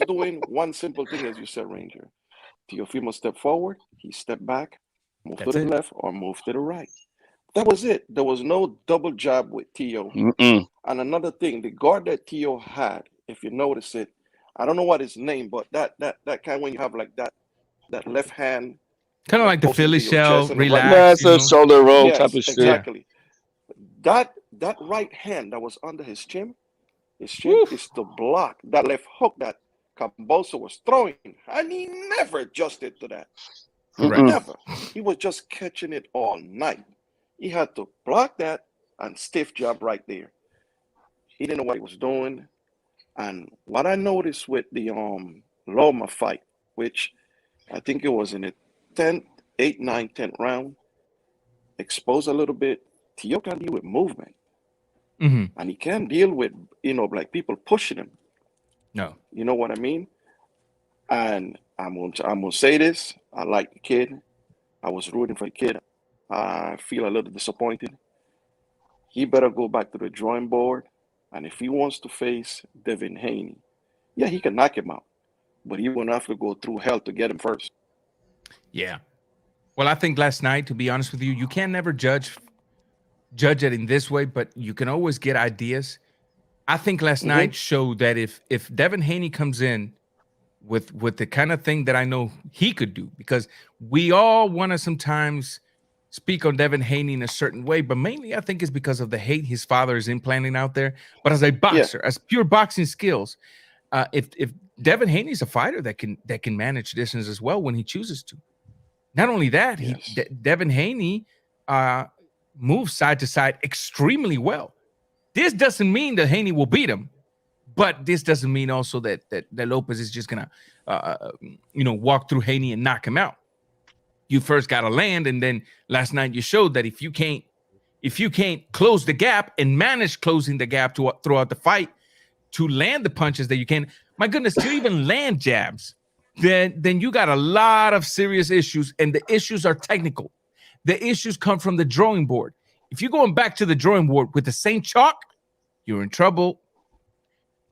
doing one simple thing, as you said, Ranger. Teofimo stepped forward, he stepped back, moved to the left, or moved to the right. That was it. There was no double jab with Teo. And another thing, the guard that Teo had, if you notice it, I don't know what his name, but that kind when you have like that left hand, kind of like the Philly shell, That's relax. a shoulder roll type of shit. Exactly. That right hand that was under his chin is to block that left hook that Kambosos was throwing, and he never adjusted to that. Never. He was just catching it all night. He had to block that and stiff jab right there. He didn't know what he was doing. And what I noticed with the Loma fight, which I think it was in the 10th, 8th, 9th, 10th round, exposed a little bit. Teo can deal with movement. And he can't deal with, like people pushing him. No. You know what I mean? And I'm gonna say this. I like the kid. I was rooting for the kid. I feel a little disappointed. He better go back to the drawing board. And if he wants to face Devin Haney, yeah, he can knock him out. But he won't have to go through hell to get him first. Yeah. Well, I think last night, to be honest with you, you can never judge it in this way, but you can always get ideas. I think last night showed that if Devin Haney comes in with the kind of thing that I know he could do, because we all want to sometimes speak on Devin Haney in a certain way, but mainly I think it's because of the hate his father is implanting out there. But as a boxer, as pure boxing skills, if Devin Haney's a fighter that can manage distance as well when he chooses to. Not only that, Devin Haney moves side to side extremely well. This doesn't mean that Haney will beat him, but this doesn't mean also that Lopez is just gonna walk through Haney and knock him out. You first got to land, and then last night you showed that if you can't close the gap and manage closing the gap throughout the fight to land the punches that you can, my goodness, to even land jabs, then you got a lot of serious issues, and the issues are technical. The issues come from the drawing board. If you're going back to the drawing board with the same chalk, you're in trouble.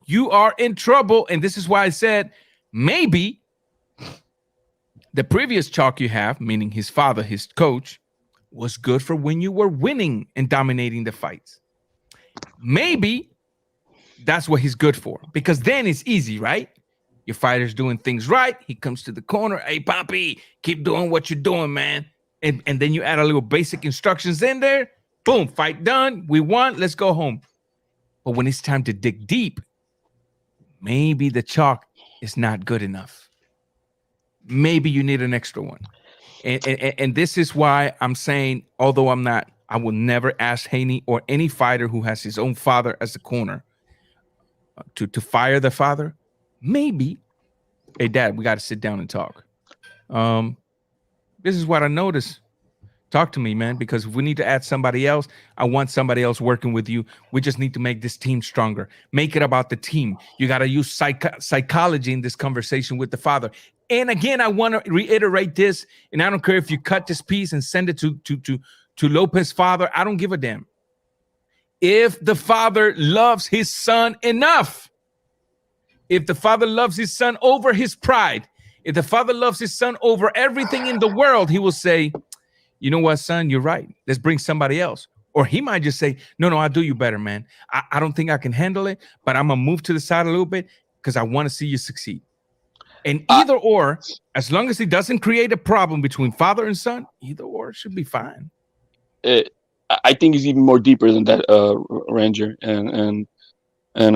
You are in trouble. And this is why I said maybe the previous chalk you have, meaning his father, his coach, was good for when you were winning and dominating the fights. Maybe that's what he's good for, because then it's easy, right? Your fighter's doing things right. He comes to the corner. Hey, Poppy, keep doing what you're doing, man. And then you add a little basic instructions in there. Boom, fight done. We won. Let's go home. But when it's time to dig deep, maybe the chalk is not good enough. Maybe you need an extra one. And this is why I'm saying, although I will never ask Haney or any fighter who has his own father as a corner to fire the father. Maybe, hey, Dad, we got to sit down and talk. This is what I noticed. Talk to me, man, because if we need to add somebody else, I want somebody else working with you. We just need to make this team stronger. Make it about the team. You got to use psychology in this conversation with the father. And again, I want to reiterate this, and I don't care if you cut this piece and send it to Lopez's father. I don't give a damn. If the father loves his son enough, if the father loves his son over his pride, if the father loves his son over everything in the world, he will say, you know what, son, you're right. Let's bring somebody else. Or he might just say, no, I'll do you better, man. I don't think I can handle it, but I'm going to move to the side a little bit because I want to see you succeed. And either or, as long as it doesn't create a problem between father and son, either or should be fine. I think it's even more deeper than that, Ranger. And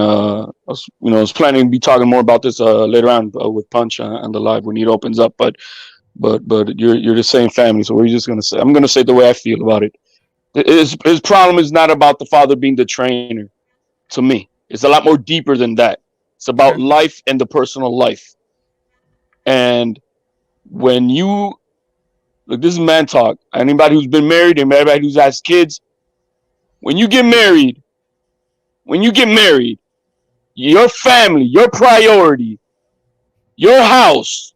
I was planning to be talking more about this later on with Punch on the live when he opens up. But you're the same family, so we're just gonna say, I'm gonna say the way I feel about it. His problem is not about the father being the trainer. To me, it's a lot more deeper than that. It's about life and the personal life. And when you look, this is man talk. Anybody who's been married, anybody who's has kids, when you get married, your family, your priority, your house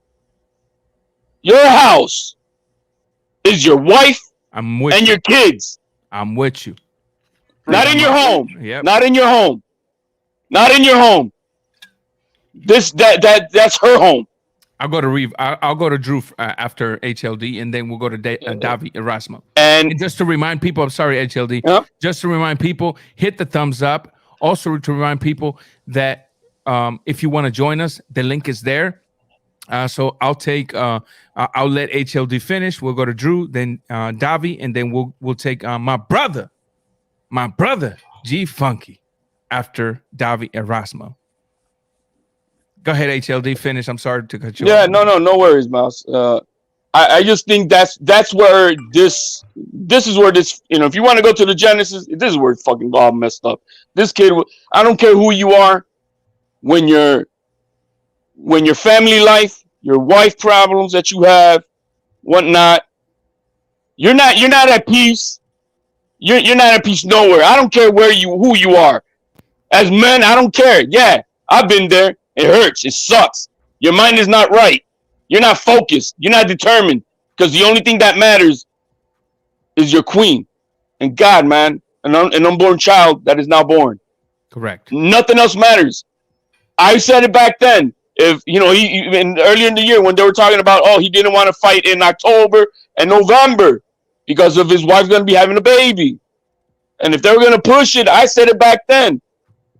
is your wife and your kids. I'm with you. Not in your home. Yep. Not in your home. Not in your home. That's her home. I'll go to Drew after HLD, and then we'll go to Davi Erasmo. And just to remind people, I'm sorry, HLD. Yeah. Just to remind people, hit the thumbs up. Also to remind people that if you want to join us, the link is there. So I'll let HLD finish. We'll go to Drew, then Davi, and then we'll take my brother G Funky after Davi Erasmo. Go ahead, HLD. Finish. I'm sorry to cut you off. No worries, Mouse. I just think that's where this is where this, if you want to go to the Genesis, this is where it fucking all messed up. This kid, I don't care who you are, when your family life, your wife problems that you have, whatnot, you're not at peace. You're not at peace nowhere. I don't care who you are. As men, I don't care. Yeah, I've been there. It hurts. It sucks. Your mind is not right. You're not focused. You're not determined. Because the only thing that matters is your queen and God, man. An unborn child that is now born. Correct. Nothing else matters. I said it back then. If earlier in the year when they were talking about, he didn't want to fight in October and November because of his wife going to be having a baby. And if they were going to push it, I said it back then.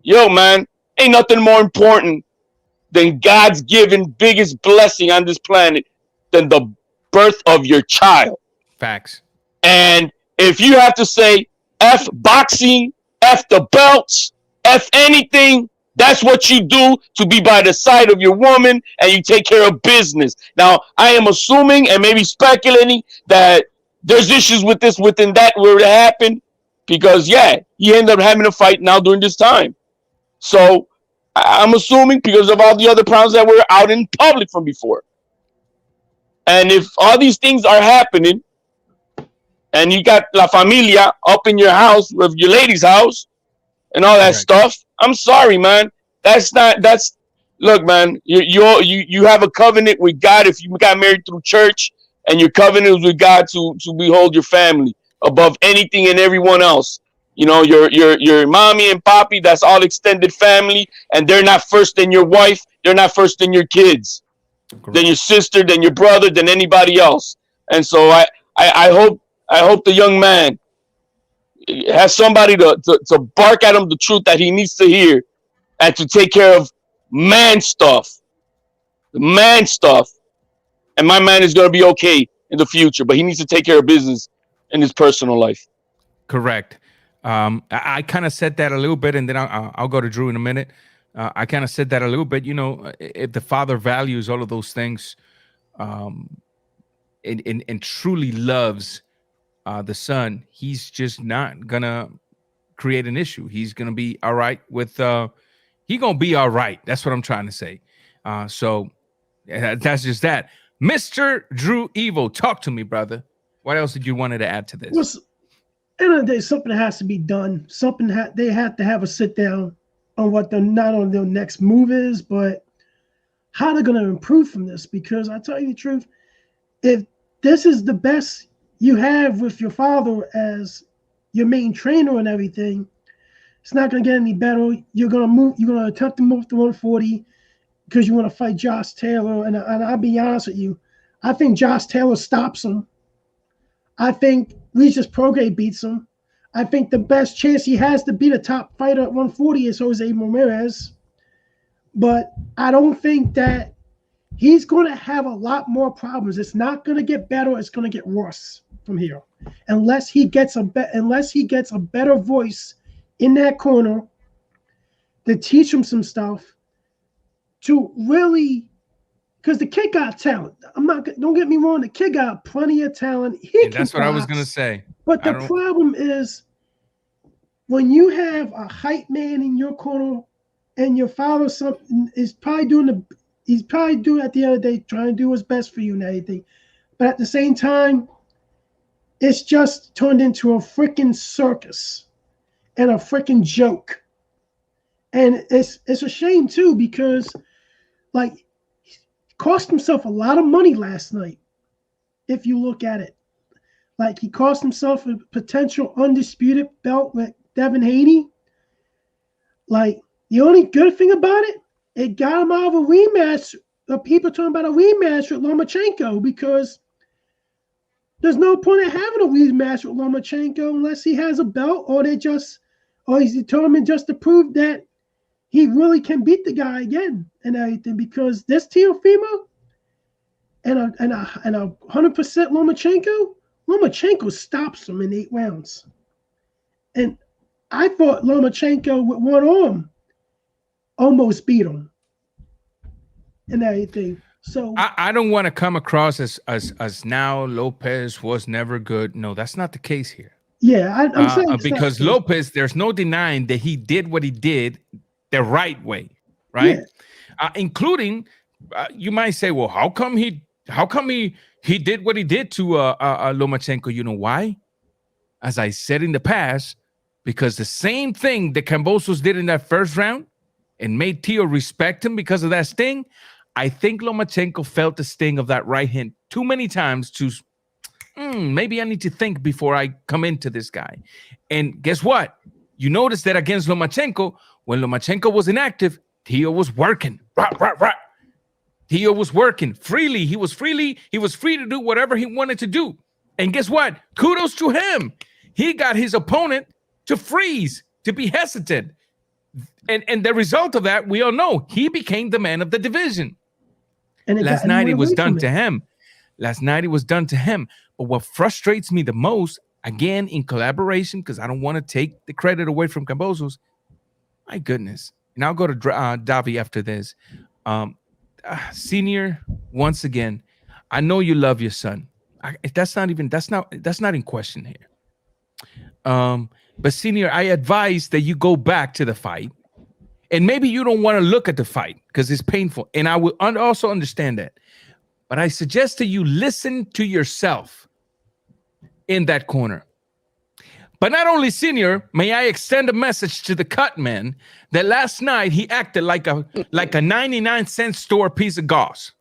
Yo, man, ain't nothing more important than God's given biggest blessing on this planet than the birth of your child. Facts. And if you have to say F boxing, F the belts, F anything, that's what you do to be by the side of your woman and you take care of business. Now, I am assuming and maybe speculating that there's issues with this within that where it happened because, he ended up having a fight now during this time. So I'm assuming because of all the other problems that were out in public from before. And if all these things are happening and you got La Familia up in your house with your lady's house and all that stuff, I'm sorry, man. Look, man, you have a covenant with God if you got married through church and your covenant is with God to behold your family above anything and everyone else. Your mommy and poppy, that's all extended family, and they're not first than your wife. They're not first than your kids, than your sister, than your brother, than anybody else. And so I hope the young man has somebody to bark at him the truth that he needs to hear and to take care of man stuff. And my man is going to be okay in the future, but he needs to take care of business in his personal life. Correct. I kind of said that a little bit, and then I'll go to Drew in a minute. I kind of said that a little bit. If the father values all of those things, and truly loves the son, he's just not gonna create an issue. He's gonna be all right with. He gonna be all right. That's what I'm trying to say. So that's just that. Mr. Drew Evo, talk to me, brother. What else did you wanted to add to this? End of the day, something has to be done. They have to have a sit down on what not on their next move is, but how they're going to improve from this. Because I tell you the truth, if this is the best you have with your father as your main trainer and everything, it's not going to get any better. You're going to attempt to move to 140 because you want to fight Josh Taylor. And I'll be honest with you, I think Josh Taylor stops him. I think Regis Prograis beats him. I think the best chance he has to beat a top fighter at 140 is Jose Ramirez. But I don't think that he's going to have a lot more problems. It's not going to get better. It's going to get worse from here, unless he gets a better voice in that corner to teach him some stuff to really. Because the kid got talent. Don't get me wrong. The kid got plenty of talent. That's what I was gonna say. But the problem is when you have a hype man in your corner, and your father is probably doing he's probably doing at the end of the day trying to do his best for you and everything. But at the same time, it's just turned into a freaking circus and a freaking joke. And it's a shame too, because like he cost himself a lot of money last night. If you look at it, like he cost himself a potential undisputed belt with Devin Haney. Like the only good thing about it got him out of a rematch. People talking about a rematch with Lomachenko, because there's no point in having a rematch with Lomachenko unless he has a belt, or he's determined just to prove that he really can beat the guy again and everything. Because this Teofimo and a 100% Lomachenko stops him in 8 rounds. And I thought Lomachenko with one arm almost beat him and everything. So I don't want to come across as now Lopez was never good. No, that's not the case here. Yeah, I'm saying because Lopez, there's no denying that he did what he did the right way, right? Yeah. Including, you might say, well, how come he did what he did to Lomachenko? You know why? As I said in the past, because the same thing that Kambosos did in that first round and made Teo respect him because of that sting, I think Lomachenko felt the sting of that right hand too many times to maybe I need to think before I come into this guy. And guess what? You notice that against Lomachenko, when Lomachenko was inactive, Teo was working. Teo was working freely. He was free to do whatever he wanted to do. And guess what? Kudos to him. He got his opponent to freeze, to be hesitant. And the result of that, we all know, he became the man of the division. And last night it was done to him. But what frustrates me the most, again, in collaboration, because I don't want to take the credit away from Kambosos, my goodness. And I'll go to Davi after this. Senior, once again, I know you love your son. That's not in question here. But Senior, I advise that you go back to the fight. And maybe you don't want to look at the fight because it's painful. And I will also understand that. But I suggest that you listen to yourself in that corner. But not only, Senior, may I extend a message to the cut man that last night he acted like a 99-cent store piece of gauze.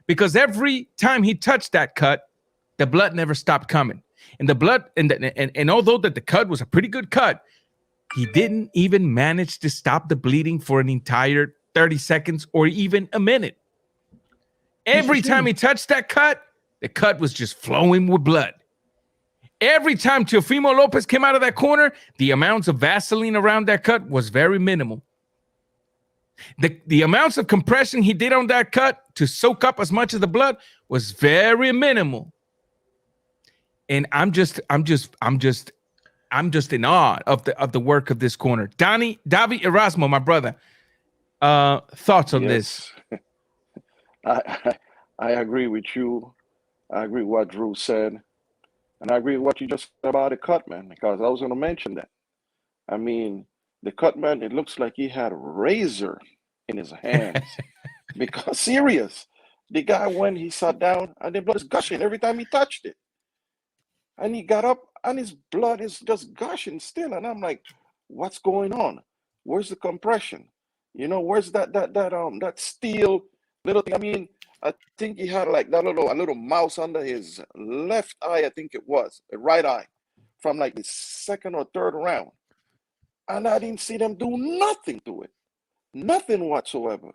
Because every time he touched that cut, the blood never stopped coming. And the blood, and although that the cut was a pretty good cut, he didn't even manage to stop the bleeding for an entire 30 seconds or even a minute. Every time he touched that cut, the cut was just flowing with blood. Every time Teofimo Lopez came out of that corner, the amounts of Vaseline around that cut was very minimal. The amounts of compression he did on that cut to soak up as much of the blood was very minimal. And I'm just in awe of the work of this corner. Davi Erasmo, my brother, thoughts on this? I agree with you. I agree with what Drew said. And I agree with what you just said about the cut man, because I was going to mention that. I mean, the cut man, it looks like he had a razor in his hands. Because serious, the guy, when he sat down, and the blood is gushing every time he touched it. And he got up, and his blood is just gushing still. And I'm like, what's going on? Where's the compression? You know, where's that steel little thing? I mean, I think he had like a little mouse under his left eye, I think it was, the right eye, from like the second or third round. And I didn't see them do nothing to it. Nothing whatsoever.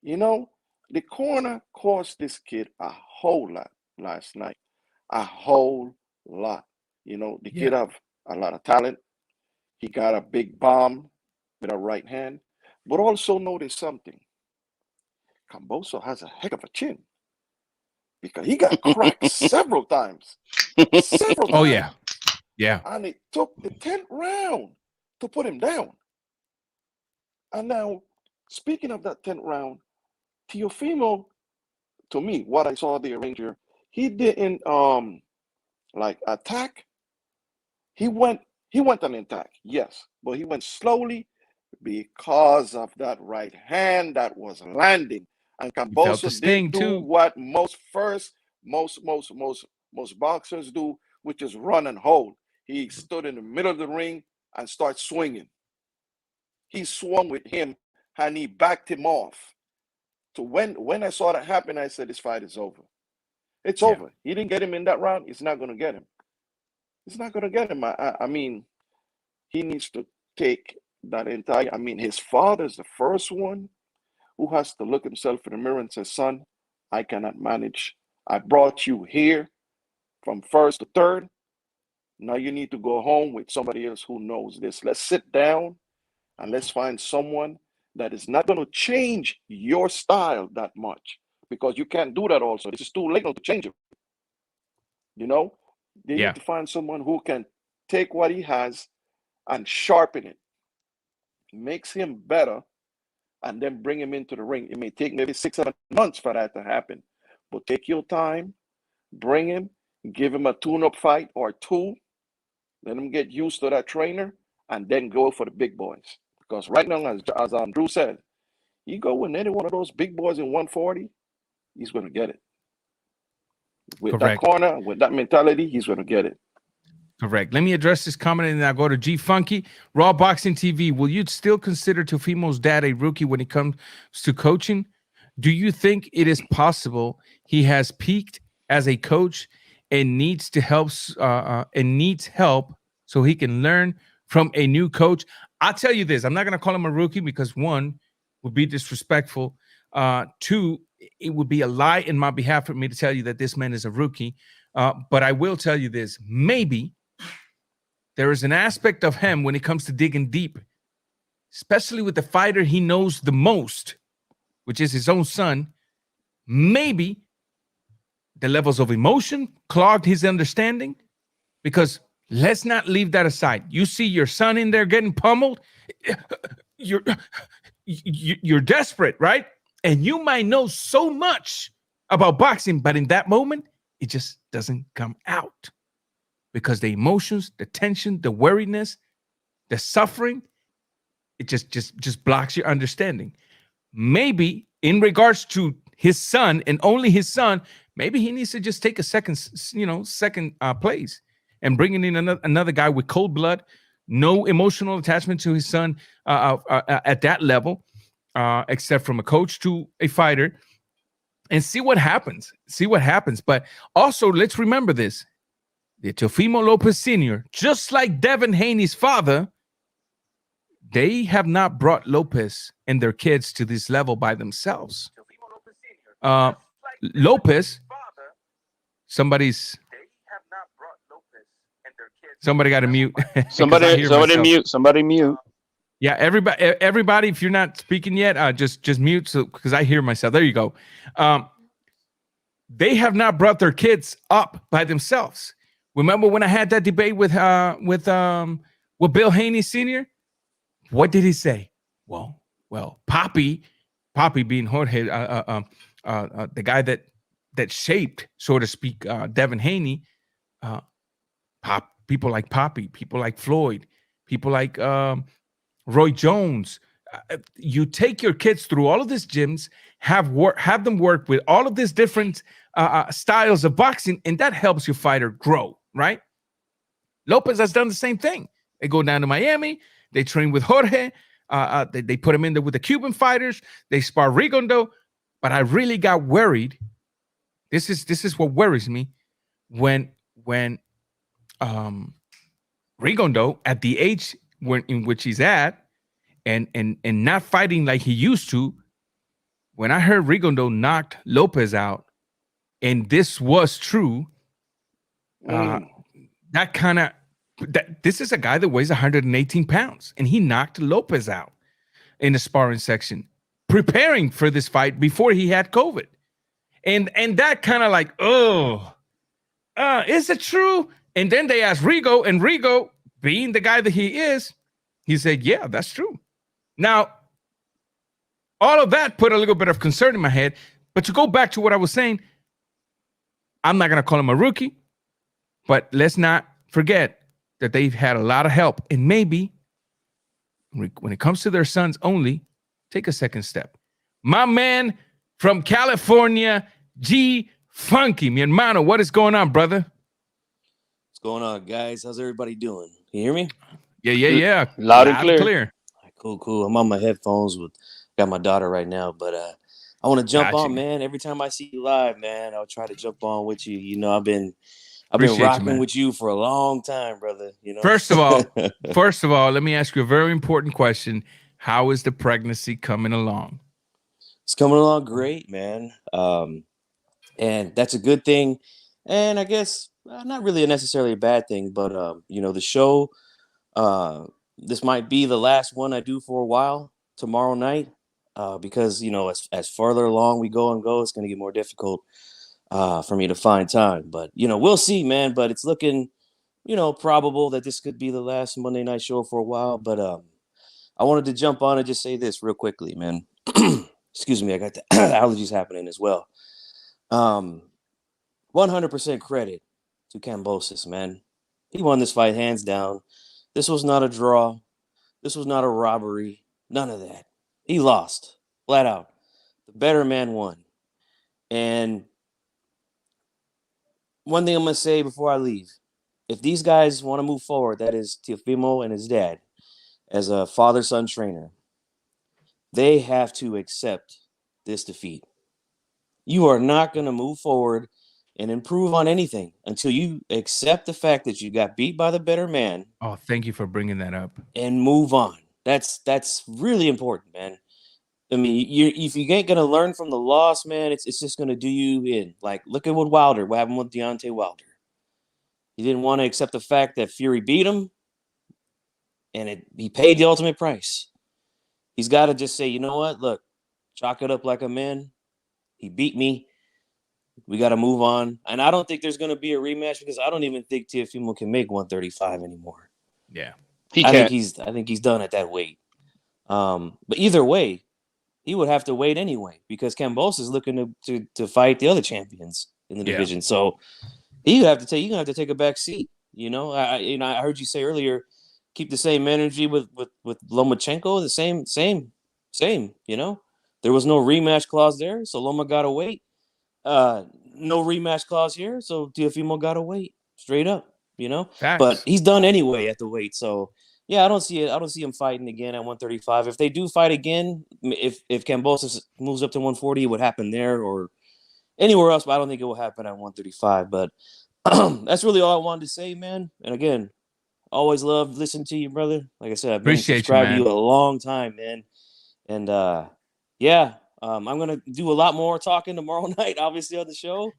You know, the corner cost this kid a whole lot last night. A whole lot. You know, the kid have a lot of talent. He got a big bomb with a right hand. But also notice something. Kambosos has a heck of a chin because he got cracked several times. Several times. Oh yeah. Yeah. And it took the 10th round to put him down. And now, speaking of that 10th round, Teofimo, to me, what I saw the arranger, he didn't like attack. He went on attack, yes, but he went slowly because of that right hand that was landing. And Kambosos didn't do what most boxers do, which is run and hold. He stood in the middle of the ring and started swinging. He swung with him and he backed him off. So when I saw that happen, I said, this fight is over. It's over. He didn't get him in that round. He's not going to get him. He's not going to get him. I mean, he needs to take that entire, I mean, his father's the first one who has to look himself in the mirror and say, son, I cannot manage. I brought you here from first to third. Now you need to go home with somebody else who knows this. Let's sit down and let's find someone that is not going to change your style that much, because you can't do that also. This is too late to change it. You know, they need to find someone who can take what he has and sharpen it, makes him better, and then bring him into the ring. It may take maybe 6-7 months for that to happen, but take your time, bring him, give him a tune-up fight or two, let him get used to that trainer, and then go for the big boys. Because right now, as Drew said, you go with any one of those big boys in 140, he's going to get it. With that corner, with that mentality, he's going to get it. Correct. Let me address this comment and then I'll go to G Funky. Raw Boxing TV. Will you still consider Teofimo's dad a rookie when it comes to coaching? Do you think it is possible he has peaked as a coach and needs to help so he can learn from a new coach? I'll tell you this. I'm not going to call him a rookie because one would be disrespectful. Two, it would be a lie in my behalf for me to tell you that this man is a rookie. But I will tell you this. Maybe there is an aspect of him when it comes to digging deep, especially with the fighter he knows the most, which is his own son. Maybe the levels of emotion clogged his understanding, because let's not leave that aside. You see your son in there getting pummeled. You're desperate, right? And you might know so much about boxing, but in that moment, it just doesn't come out because the emotions, the tension, the worriness, the suffering, it just blocks your understanding. Maybe in regards to his son and only his son, maybe he needs to just take a second place and bringing in another guy with cold blood, no emotional attachment to his son at that level, except from a coach to a fighter, and see what happens. But also, let's remember this. The Teofimo Lopez Sr., just like Devin Haney's father, they have not brought Lopez and their kids to this level by themselves. Lopez, somebody got to mute. Somebody mute. Yeah, everybody, if you're not speaking yet, just mute because I hear myself. There you go. They have not brought their kids up by themselves. Remember when I had that debate with Bill Haney Sr.? What did he say? Well, Poppy being Jorge, the guy that shaped, so to speak, Devin Haney, people like Poppy, people like Floyd, people like Roy Jones. You take your kids through all of these gyms, have them work with all of these different styles of boxing, and that helps your fighter grow, right? Lopez has done the same thing. They go down to Miami, they train with Jorge, they put him in there with the Cuban fighters, they spar Rigondo, but I really got worried. This is what worries me when Rigondo, at the age in which he's at, and not fighting like he used to. When I heard Rigondo knocked Lopez out, and this was true, this is a guy that weighs 118 pounds, and he knocked Lopez out in the sparring section preparing for this fight before he had COVID. And that kind of like, is it true? And then they asked Rigo, and Rigo, being the guy that he is, he said, yeah, that's true. Now, all of that put a little bit of concern in my head. But to go back to what I was saying, I'm not going to call him a rookie, but let's not forget that they've had a lot of help. And maybe when it comes to their sons only, take a second step. My man from California, G Funky, mi hermano, what is going on, brother? What's going on, guys? How's everybody doing? Can you hear me? Yeah. Loud and clear. Cool. I'm on my headphones got my daughter right now, but I want to jump on, man. Every time I see you live, man, I'll try to jump on with you. You know, I've been rocking with you for a long time, brother. You know. First of all, let me ask you a very important question. How is the pregnancy coming along? It's coming along great, man. And that's a good thing. And I guess not really necessarily a bad thing, but you know, the show, this might be the last one I do for a while tomorrow night, because, you know, as further along we go, it's going to get more difficult for me to find time. But, you know, we'll see, man. But it's looking, you know, probable that this could be the last Monday night show for a while. But I wanted to jump on and just say this real quickly, man. Excuse me, I got the allergies happening as well. 100% credit to Kambosos, man. He won this fight hands down. This was not a draw. This was not a robbery. None of that. He lost, flat out. The better man won. And one thing I'm going to say before I leave, if these guys want to move forward, that is Teofimo and his dad, as a father-son trainer, they have to accept this defeat. You are not going to move forward and improve on anything until you accept the fact that you got beat by the better man. Oh, thank you for bringing that up. And move on. That's really important, man. I mean, if you ain't going to learn from the loss, man, it's just going to do you in. Like, look at what happened with Deontay Wilder. He didn't want to accept the fact that Fury beat him, and he paid the ultimate price. He's got to just say, you know what? Look, chalk it up like a man. He beat me. We got to move on. And I don't think there's going to be a rematch because I don't even think Teofimo can make 135 anymore. Yeah. I think he's done at that weight. But either way, he would have to wait anyway because Kambosos is looking to fight the other champions in the division. So you're gonna have to take a back seat. You know, I heard you say earlier, keep the same energy with Lomachenko, the same. You know, there was no rematch clause there, so Loma got to wait. No rematch clause here, so Teofimo got to wait straight up. You know, Facts. But he's done anyway at the weight, so. Yeah, I don't see it. I don't see him fighting again at 135. If they do fight again, if Kambosos moves up to 140, it would happen there or anywhere else. But I don't think it will happen at 135. But that's really all I wanted to say, man. And again, always loved listening to you, brother. Like I said, I've been subscribed to you a long time, man. And I'm gonna do a lot more talking tomorrow night, obviously on the show.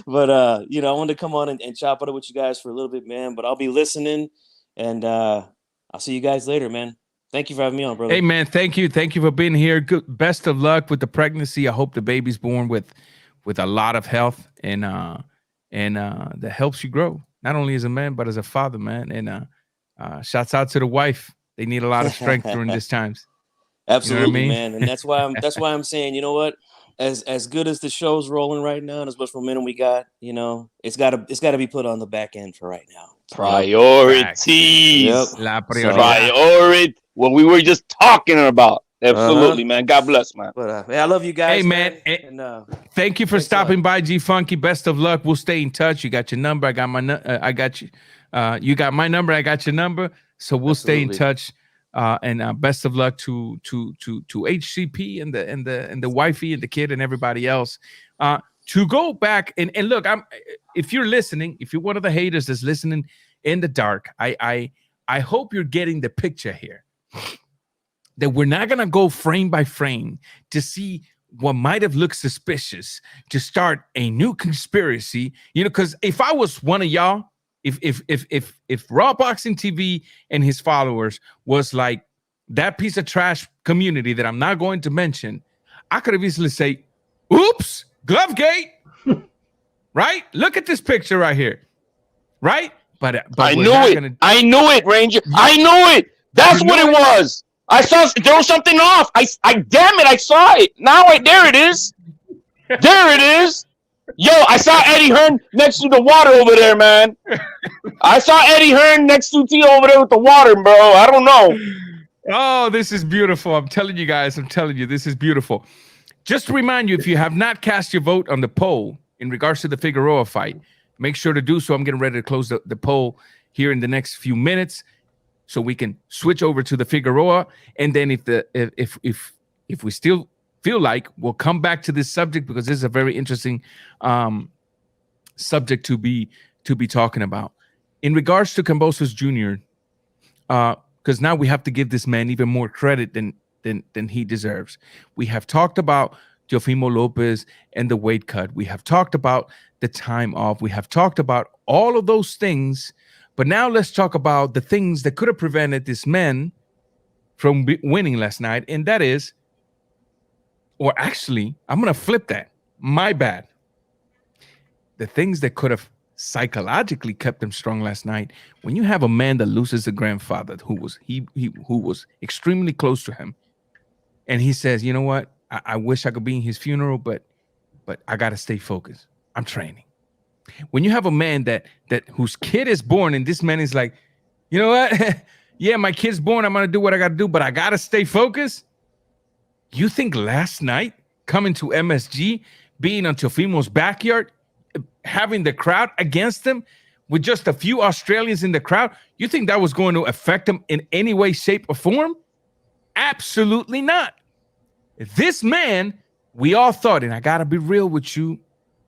But you know, I wanted to come on and chop it up with you guys for a little bit, man. But I'll be listening, and I'll see you guys later, man. Thank you for having me on, brother. Hey, man, thank you for being here. Good, best of luck with the pregnancy. I hope the baby's born with a lot of health and that helps you grow, not only as a man but as a father, man. And shouts out to the wife. They need a lot of strength during these times. Absolutely, you know what I mean? man. And that's why I'm saying, you know what? As good as the show's rolling right now and as much momentum we got, you know, it's gotta be put on the back end for right now. Priorities. Yep. Priority. What we were just talking about. Absolutely, man. God bless, man. But I love you guys. Hey, man. And thank you for stopping by, G Funky. Best of luck. We'll stay in touch. You got your number. I got my. I got you. You got my number. I got your number. So we'll stay in touch. And best of luck to HCP and the wifey and the kid and everybody else. To go back and look, if you're listening, if you're one of the haters that's listening in the dark, I hope you're getting the picture here. That we're not gonna go frame by frame to see what might have looked suspicious to start a new conspiracy. You know, because if I was one of y'all. If Raw Boxing TV and his followers was like that piece of trash community that I'm not going to mention, I could have easily say, oops, glove gate. Right? Look at this picture right here. Right? But I knew it. I knew it, Ranger. I knew it. That's what it was. I saw there was something off. I damn it, I saw it. Now there it is. There it is. Yo, I saw Eddie Hearn next to the water over there, man. I saw Eddie Hearn next to T over there with the water, bro. I don't know. Oh, this is beautiful. I'm telling you guys, this is beautiful. Just to remind you, if you have not cast your vote on the poll in regards to the Figueroa fight, make sure to do so. I'm getting ready to close the poll here in the next few minutes so we can switch over to the Figueroa. And then if we still feel like, we'll come back to this subject because this is a very interesting subject to be talking about. In regards to Kambosos Jr., because now we have to give this man even more credit than he deserves. We have talked about Teofimo Lopez and the weight cut. We have talked about the time off. We have talked about all of those things. But now let's talk about the things that could have prevented this man from winning last night. And that is, or actually, I'm going to flip that. My bad. The things that could have psychologically kept him strong last night. When you have a man that loses a grandfather who was extremely close to him, and he says, you know what? I wish I could be in his funeral, but I got to stay focused. I'm training. When you have a man that whose kid is born, and this man is like, you know what? Yeah, my kid's born. I'm going to do what I got to do, but I got to stay focused. You think last night coming to MSG, being on Teofimo's backyard, having the crowd against him with just a few Australians in the crowd, you think that was going to affect him in any way, shape, or form? Absolutely not. This man, we all thought, and I got to be real with you,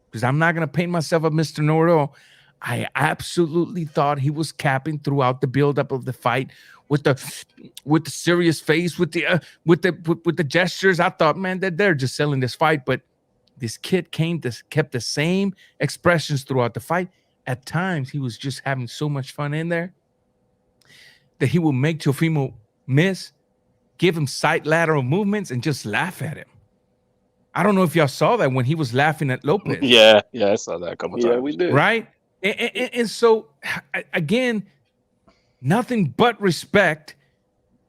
because I'm not going to paint myself a Mr. Know-it-all. I absolutely thought he was capping throughout the buildup of the fight with the serious face, with the gestures. I thought, man, that they're just selling this fight. But this kid kept the same expressions throughout the fight. At times, he was just having so much fun in there that he will make Teofimo miss, give him side lateral movements, and just laugh at him. I don't know if y'all saw that when he was laughing at Lopez. Yeah, I saw that a couple times. Yeah, we did. Right? And so, again, nothing but respect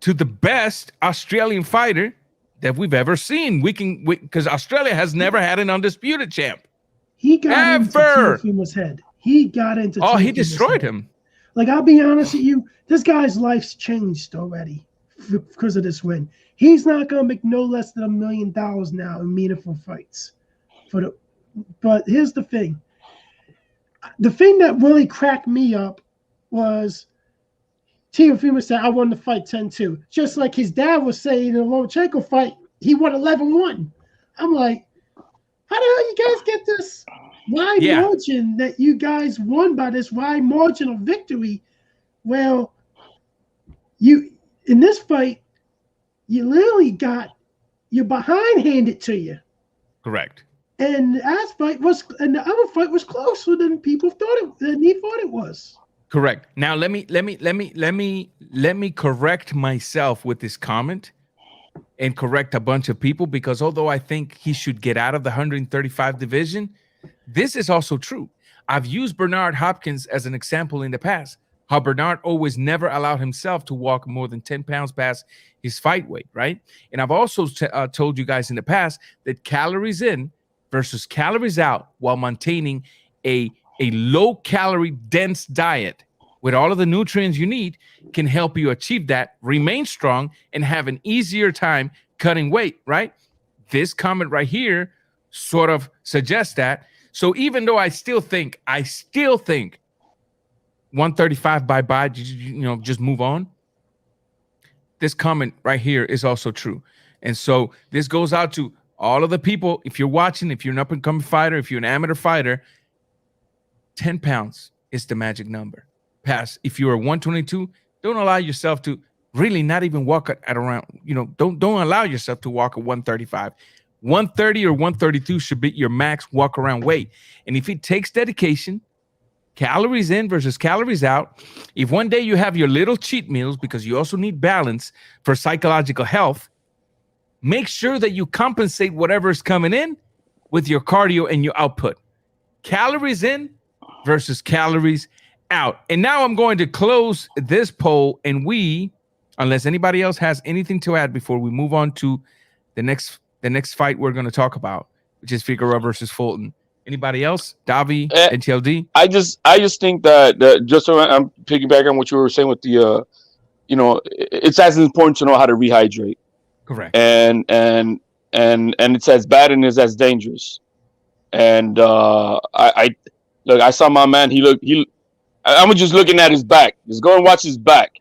to the best Australian fighter that we've ever seen. Because Australia has never had an undisputed champ. He got into Teofimo's head. He destroyed him. Like, I'll be honest with you, this guy's life's changed already because of this win. He's not going to make no less than $1 million now in meaningful fights. But here's the thing. The thing that really cracked me up was Teofimo said, I won the fight 10-2. Just like his dad was saying in the Lomachenko fight, he won 11-1. I'm like, how the hell you guys get this wide margin that you guys won by this wide margin of victory? Well, in this fight, you literally got your behind handed to you. Correct. And the other fight was closer than he thought it was. Correct. Now let me correct myself with this comment and correct a bunch of people, because although I think he should get out of the 135 division, this is also true. I've used Bernard Hopkins as an example in the past. How Bernard always never allowed himself to walk more than 10 pounds past his fight weight, right? And I've also told you guys in the past that calories in versus calories out while maintaining a low-calorie, dense diet with all of the nutrients you need can help you achieve that, remain strong, and have an easier time cutting weight, right? This comment right here sort of suggests that. So even though I still think 135 bye-bye, just move on. This comment right here is also true. And so this goes out to all of the people. If you're watching, if you're an up-and-coming fighter, if you're an amateur fighter, 10 pounds is the magic number. If you're a 122, don't allow yourself to really not even walk at around, don't allow yourself to walk at 135. 130 or 132 should be your max walk around weight. And if it takes dedication, calories in versus calories out. If one day you have your little cheat meals because you also need balance for psychological health, make sure that you compensate whatever is coming in with your cardio and your output. Calories in versus calories out. And now I'm going to close this poll, and unless anybody else has anything to add before we move on to the next fight we're going to talk about, which is Figueroa versus Fulton. Anybody else? Davi, NTLD? I just think that just so I'm piggybacking on what you were saying with the it's as important to know how to rehydrate. Correct. And it's as bad and it's as dangerous. And I saw my man. I'm just looking at his back. Just go and watch his back.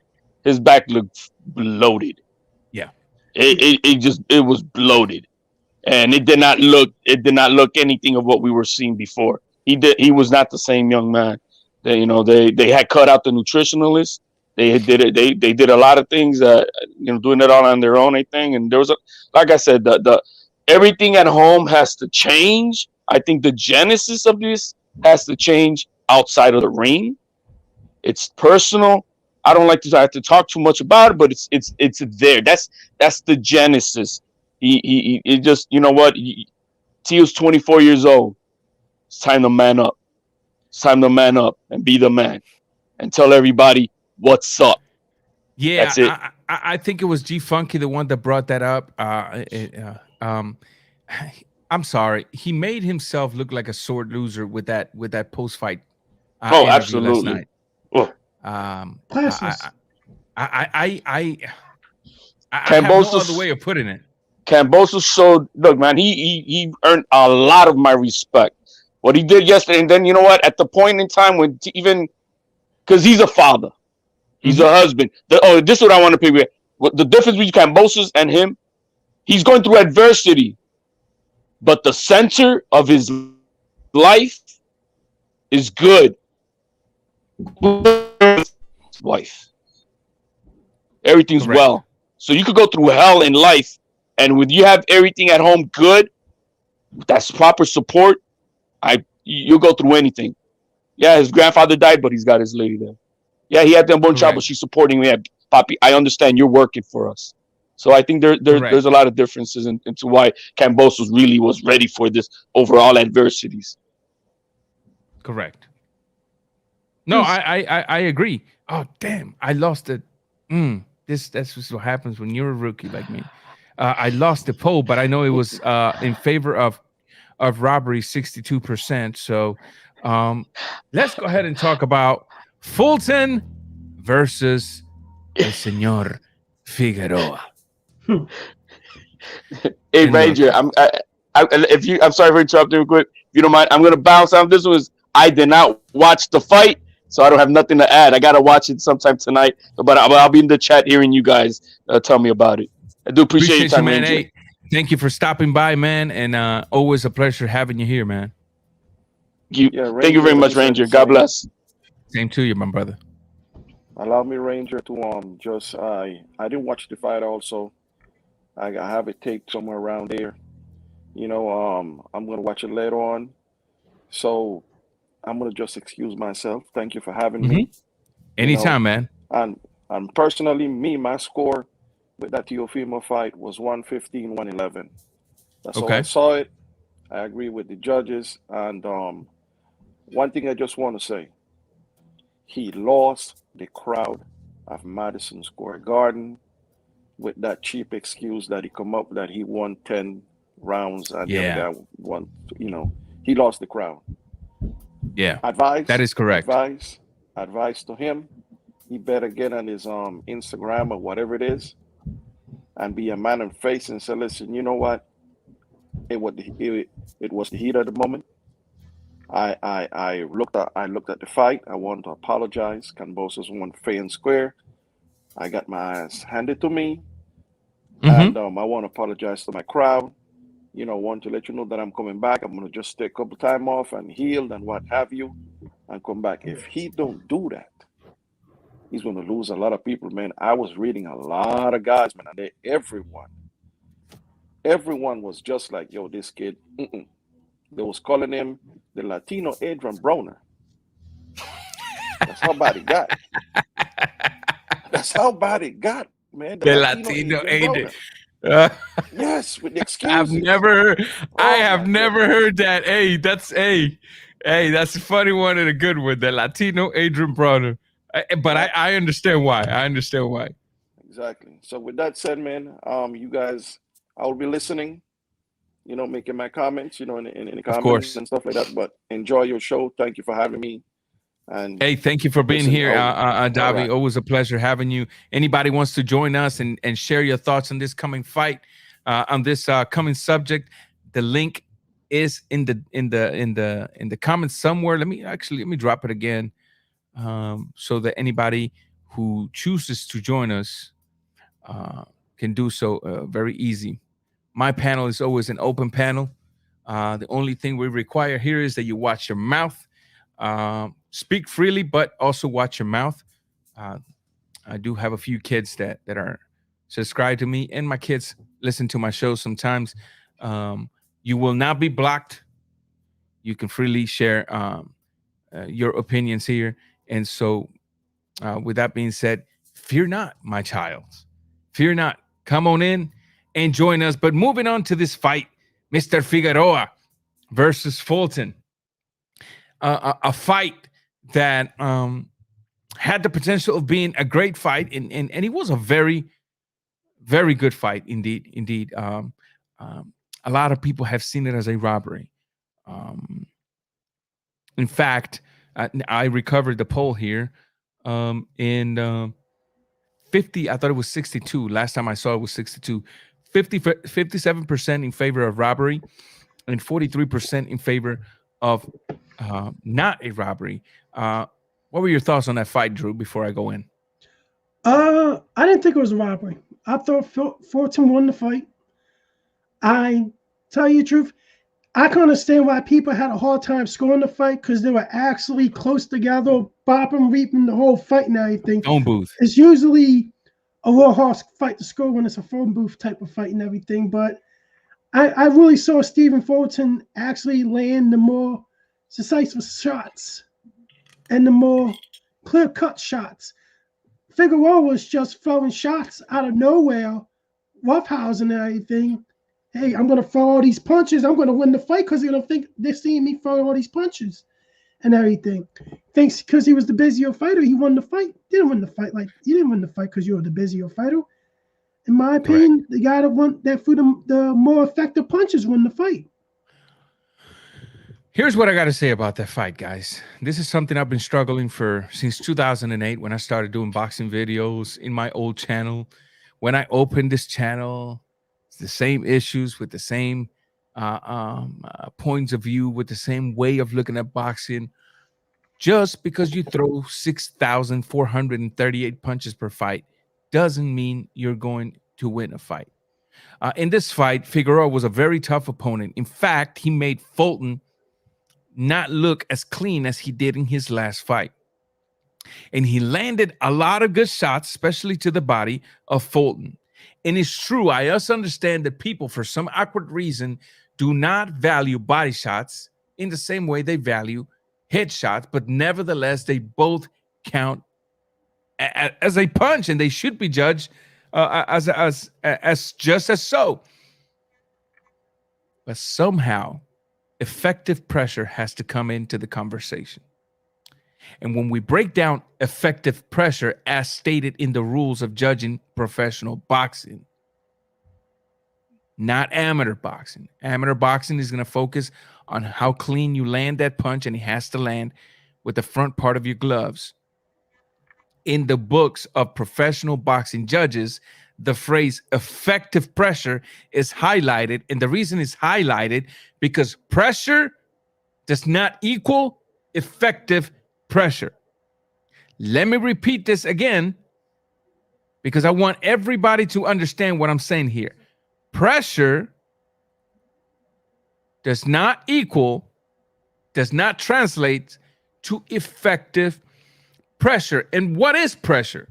His back looked bloated. Yeah. It was bloated. And it did not look anything of what we were seeing before. He was not the same young man. They had cut out the nutritionalist. They did a lot of things, doing it all on their own, I think. And there was like I said, the everything at home has to change. I think the genesis of this has to change outside of the ring. It's personal. I don't like to have to talk too much about it, but it's there. That's the genesis. He just, you know what? Teo's 24 years old. It's time to man up. It's time to man up and be the man and tell everybody what's up. Yeah, that's it. I think it was G Funky, the one that brought that up. I'm sorry. He made himself look like a sore loser with that post fight. Absolutely. Last night. I have no other way of putting it. Kambosos showed, look, man, he earned a lot of my respect. What he did yesterday, and then you know what? At the point in time when even, because he's a father, he's a husband. This is what I want to pick with. The difference between Kambosos and him, he's going through adversity, but the center of his life is good. Wife, everything's correct. Well. So you could go through hell in life. And when you have everything at home good, that's proper support, you'll go through anything. Yeah, his grandfather died, but he's got his lady there. Yeah, he had the unborn child, but she's supporting me. Papi, I understand you're working for us. So I think there's a lot of differences into why Kambosos really was ready for this overall adversities. Correct. No, I agree. Oh, damn. I lost it. That's just what happens when you're a rookie like me. I lost the poll, but I know it was in favor of robbery, 62%. So let's go ahead and talk about Fulton versus El Señor Figueroa. Hey, Ranger, I'm sorry for interrupting real quick. If you don't mind, I'm gonna bounce on this one. I did not watch the fight, so I don't have nothing to add. I gotta watch it sometime tonight, but I'll be in the chat hearing you guys tell me about it. I do appreciate your time, man. Ranger. Hey, thank you for stopping by, man, and always a pleasure having you here, man. Thank you very much, Ranger. God bless. Same to you, my brother. Allow me, Ranger, to I didn't watch the fight. Also, I have it taped somewhere around there. I'm gonna watch it later on. So I'm gonna just excuse myself. Thank you for having me. Anytime, man. And personally, my score with that Teofimo fight was 115-111. That's how I saw it. I agree with the judges. And one thing I just want to say, he lost the crowd of Madison Square Garden with that cheap excuse that he come up that he won 10 rounds and the other guy won. He lost the crowd. Yeah, advice. That is correct. Advice to him. He better get on his Instagram or whatever it is, and be a man in face and say, "Listen, you know what? It was the heat of the moment. I looked at the fight. I want to apologize. Kambosos won fair and square. I got my ass handed to me, and I want to apologize to my crowd. Want to let you know that I'm coming back. I'm gonna just take a couple time off and heal and what have you, and come back. If he don't do that, he's gonna lose a lot of people, man. I was reading a lot of guys, man, and everyone was just like, yo, this kid. They was calling him the Latino Adrian Broner. That's how bad it got. That's how bad it got, man. The Latino agent. Yes, with the I've excuses. never, I Oh, have my never goodness. heard that. Hey, that's that's a funny one and a good one. The Latino Adrian Bronner. But Yeah, I understand why. I understand why. exactly. So with that said, man, you guys, I will be listening. Making my comments, in the Of comments course. and stuff like that. But enjoy your show. Thank you for having me. And Hey, thank you for being listen, here, all Davi. right. Always a pleasure having you. Anybody wants to join us and share your thoughts on this coming fight, on this coming subject, the link is in the comments somewhere. Let me drop it again, so that anybody who chooses to join us can do so very easy. My panel is always an open panel. The only thing we require here is that you watch your mouth. Speak freely, but also watch your mouth. I do have a few kids that are subscribed to me, and my kids listen to my show sometimes. You will not be blocked. You can freely share your opinions here. And so, with that being said, fear not, my child. Fear not. Come on in and join us. But moving on to this fight, Mr. Figueroa versus Fulton. A fight that had the potential of being a great fight, and it was a very, very good fight indeed. A lot of people have seen it as a robbery. In fact, I recovered the poll here in 50. I thought it was 62. Last time I saw it was 62. 57% in favor of robbery and 43% in favor of not a robbery. What were your thoughts on that fight, Drew, before I go in? I didn't think it was a robbery. I thought Fulton won the fight. I tell you the truth, I can understand why people had a hard time scoring the fight because they were actually close together, bopping, reaping the whole fight and everything. Phone booth. It's usually a real hard fight to score when it's a phone booth type of fight and everything. But I really saw Stephen Fulton actually land the more decisive shots and the more clear-cut shots. Figueroa was just throwing shots out of nowhere, roughhousing and everything. Hey, I'm going to throw all these punches. I'm going to win the fight because they're going to think they're seeing me throwing all these punches and everything. Thinks because he was the busier fighter, he won the fight. Didn't win the fight. Like, you didn't win the fight because you were the busier fighter. In my opinion, the guy that threw the more effective punches won the fight. Here's what I got to say about that fight, guys. This is something I've been struggling for since 2008 when I started doing boxing videos in my old channel. When I opened this channel, it's the same issues with the same points of view, with the same way of looking at boxing. Just because you throw 6,438 punches per fight doesn't mean you're going to win a fight. In this fight, Figueroa was a very tough opponent. In fact, he made Fulton not look as clean as he did in his last fight. And he landed a lot of good shots, especially to the body of Fulton. And it's true, I also understand that people, for some awkward reason, do not value body shots in the same way they value headshots, but nevertheless, they both count as a punch, and they should be judged as just as so. But somehow, effective pressure has to come into the conversation. And when we break down effective pressure as stated in the rules of judging professional boxing, not amateur boxing. Amateur boxing is going to focus on how clean you land that punch, and it has to land with the front part of your gloves. In the books of professional boxing judges, the phrase effective pressure is highlighted. And the reason it's highlighted because pressure does not equal effective pressure. Let me repeat this again because I want everybody to understand what I'm saying here. Pressure does not translate to effective pressure. And what is pressure?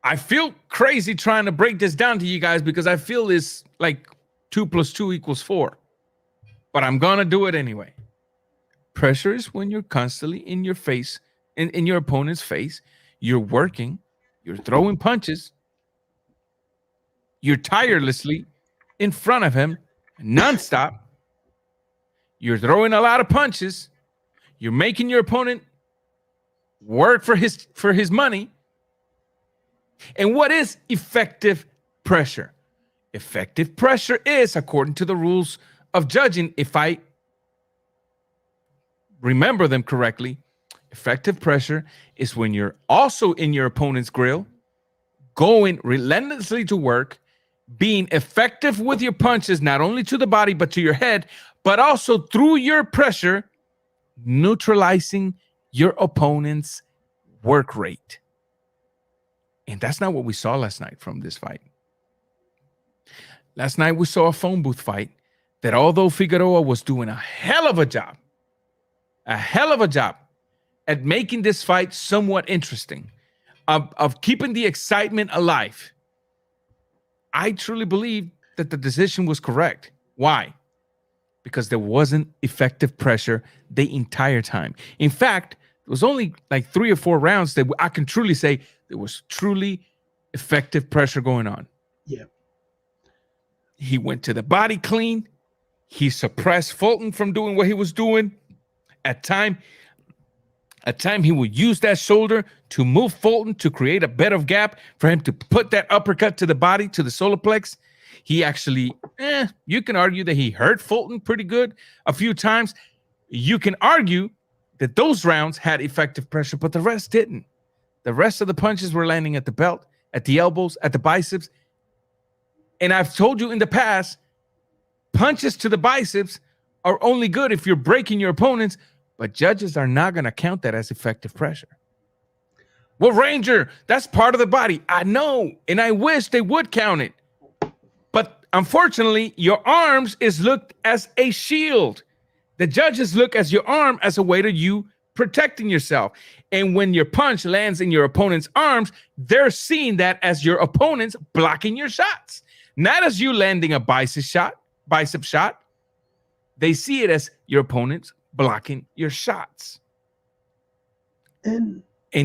I feel crazy trying to break this down to you guys because I feel it's like 2 + 2 = 4. But I'm going to do it anyway. Pressure is when you're constantly in your face, in your opponent's face. You're working, you're throwing punches, you're tirelessly in front of him, nonstop. You're throwing a lot of punches. You're making your opponent work for his money. And what is effective pressure? Effective pressure is, according to the rules of judging, if I remember them correctly, effective pressure is when you're also in your opponent's grill, going relentlessly to work, being effective with your punches, not only to the body, but to your head, but also through your pressure, neutralizing your opponent's work rate. And that's not what we saw last night from this fight. Last night we saw a phone booth fight that, although Figueroa was doing a hell of a job at making this fight somewhat interesting, of keeping the excitement alive, I truly believe that the decision was correct. Why? Because there wasn't effective pressure the entire time. In fact, it was only like 3 or 4 rounds that I can truly say there was truly effective pressure going on. Yeah. He went to the body clean. He suppressed Fulton from doing what he was doing. At time, he would use that shoulder to move Fulton to create a bit of gap for him to put that uppercut to the body, to the solar plex. He actually, you can argue that he hurt Fulton pretty good a few times. You can argue that those rounds had effective pressure, but the rest didn't. The rest of the punches were landing at the belt, at the elbows, at the biceps. And I've told you in the past, punches to the biceps are only good if you're breaking your opponents, but judges are not going to count that as effective pressure. Well, Ranger, that's part of the body. I know, and I wish they would count it. But unfortunately, your arms is looked as a shield. The judges look as your arm as a way to you protecting yourself. And when your punch lands in your opponent's arms, they're seeing that as your opponent's blocking your shots, not as you landing a bicep shot. They see it as your opponent's blocking your shots. And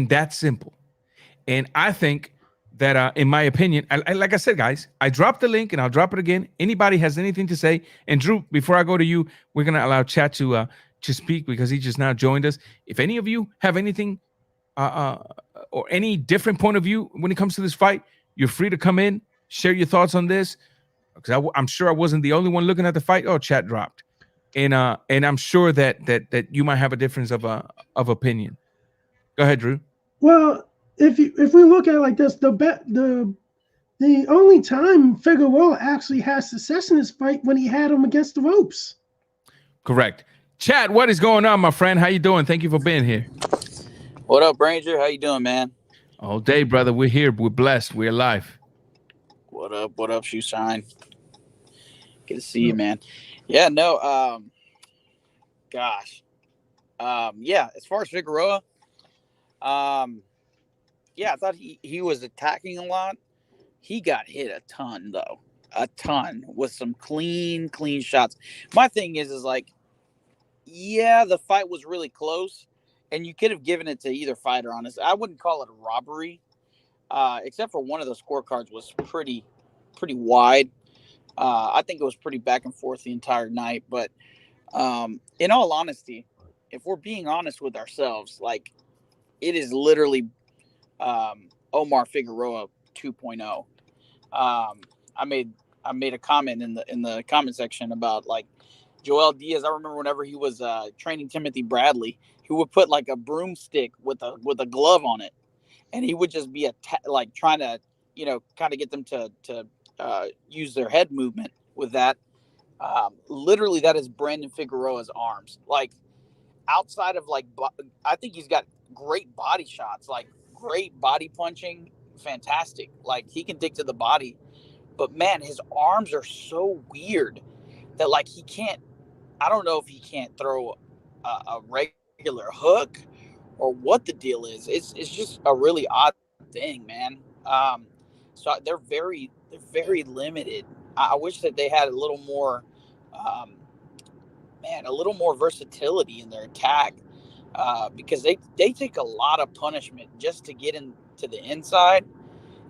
that's simple. And I think that, in my opinion, like I said, guys, I dropped the link and I'll drop it again. Anybody has anything to say? And Drew, before I go to you, we're going to allow Chat to speak because he just now joined us. If any of you have anything or any different point of view when it comes to this fight, you're free to come in, share your thoughts on this. Because I'm sure I wasn't the only one looking at the fight. Oh, Chat dropped. And I'm sure that you might have a difference of opinion. Go ahead, Drew. Well, if we look at it like this, the only time Figueroa actually has success in this fight when he had him against the ropes. Correct. Chad, what is going on, my friend? How you doing? Thank you for being here. What up, Ranger? How you doing, man? All day, brother. We're here. We're blessed. We're alive. What up? What up, Shoe Shine? Good to see you, man. Yeah, no, gosh. Yeah, as far as Figueroa, yeah, I thought he was attacking a lot. He got hit a ton, though. A ton with some clean shots. My thing is like, yeah, the fight was really close, and you could have given it to either fighter, honestly. I wouldn't call it a robbery, except for one of the scorecards was pretty wide. I think it was pretty back and forth the entire night. But in all honesty, if we're being honest with ourselves, like, it is literally Omar Figueroa 2.0. I made a comment in the comment section about, like, Joel Diaz. I remember whenever he was training Timothy Bradley, he would put like a broomstick with a glove on it, and he would just be like trying to, kind of get them to use their head movement with that. Literally, that is Brandon Figueroa's arms. Like, outside of like, I think he's got great body shots, like great body punching, fantastic. Like, he can dig to the body, but man, his arms are so weird that, like, he can't. I don't know if he can't throw a regular hook or what the deal is. It's just a really odd thing, man. So they're very limited. I wish that they had a little more man, a little more versatility in their attack, because they take a lot of punishment just to get into the inside.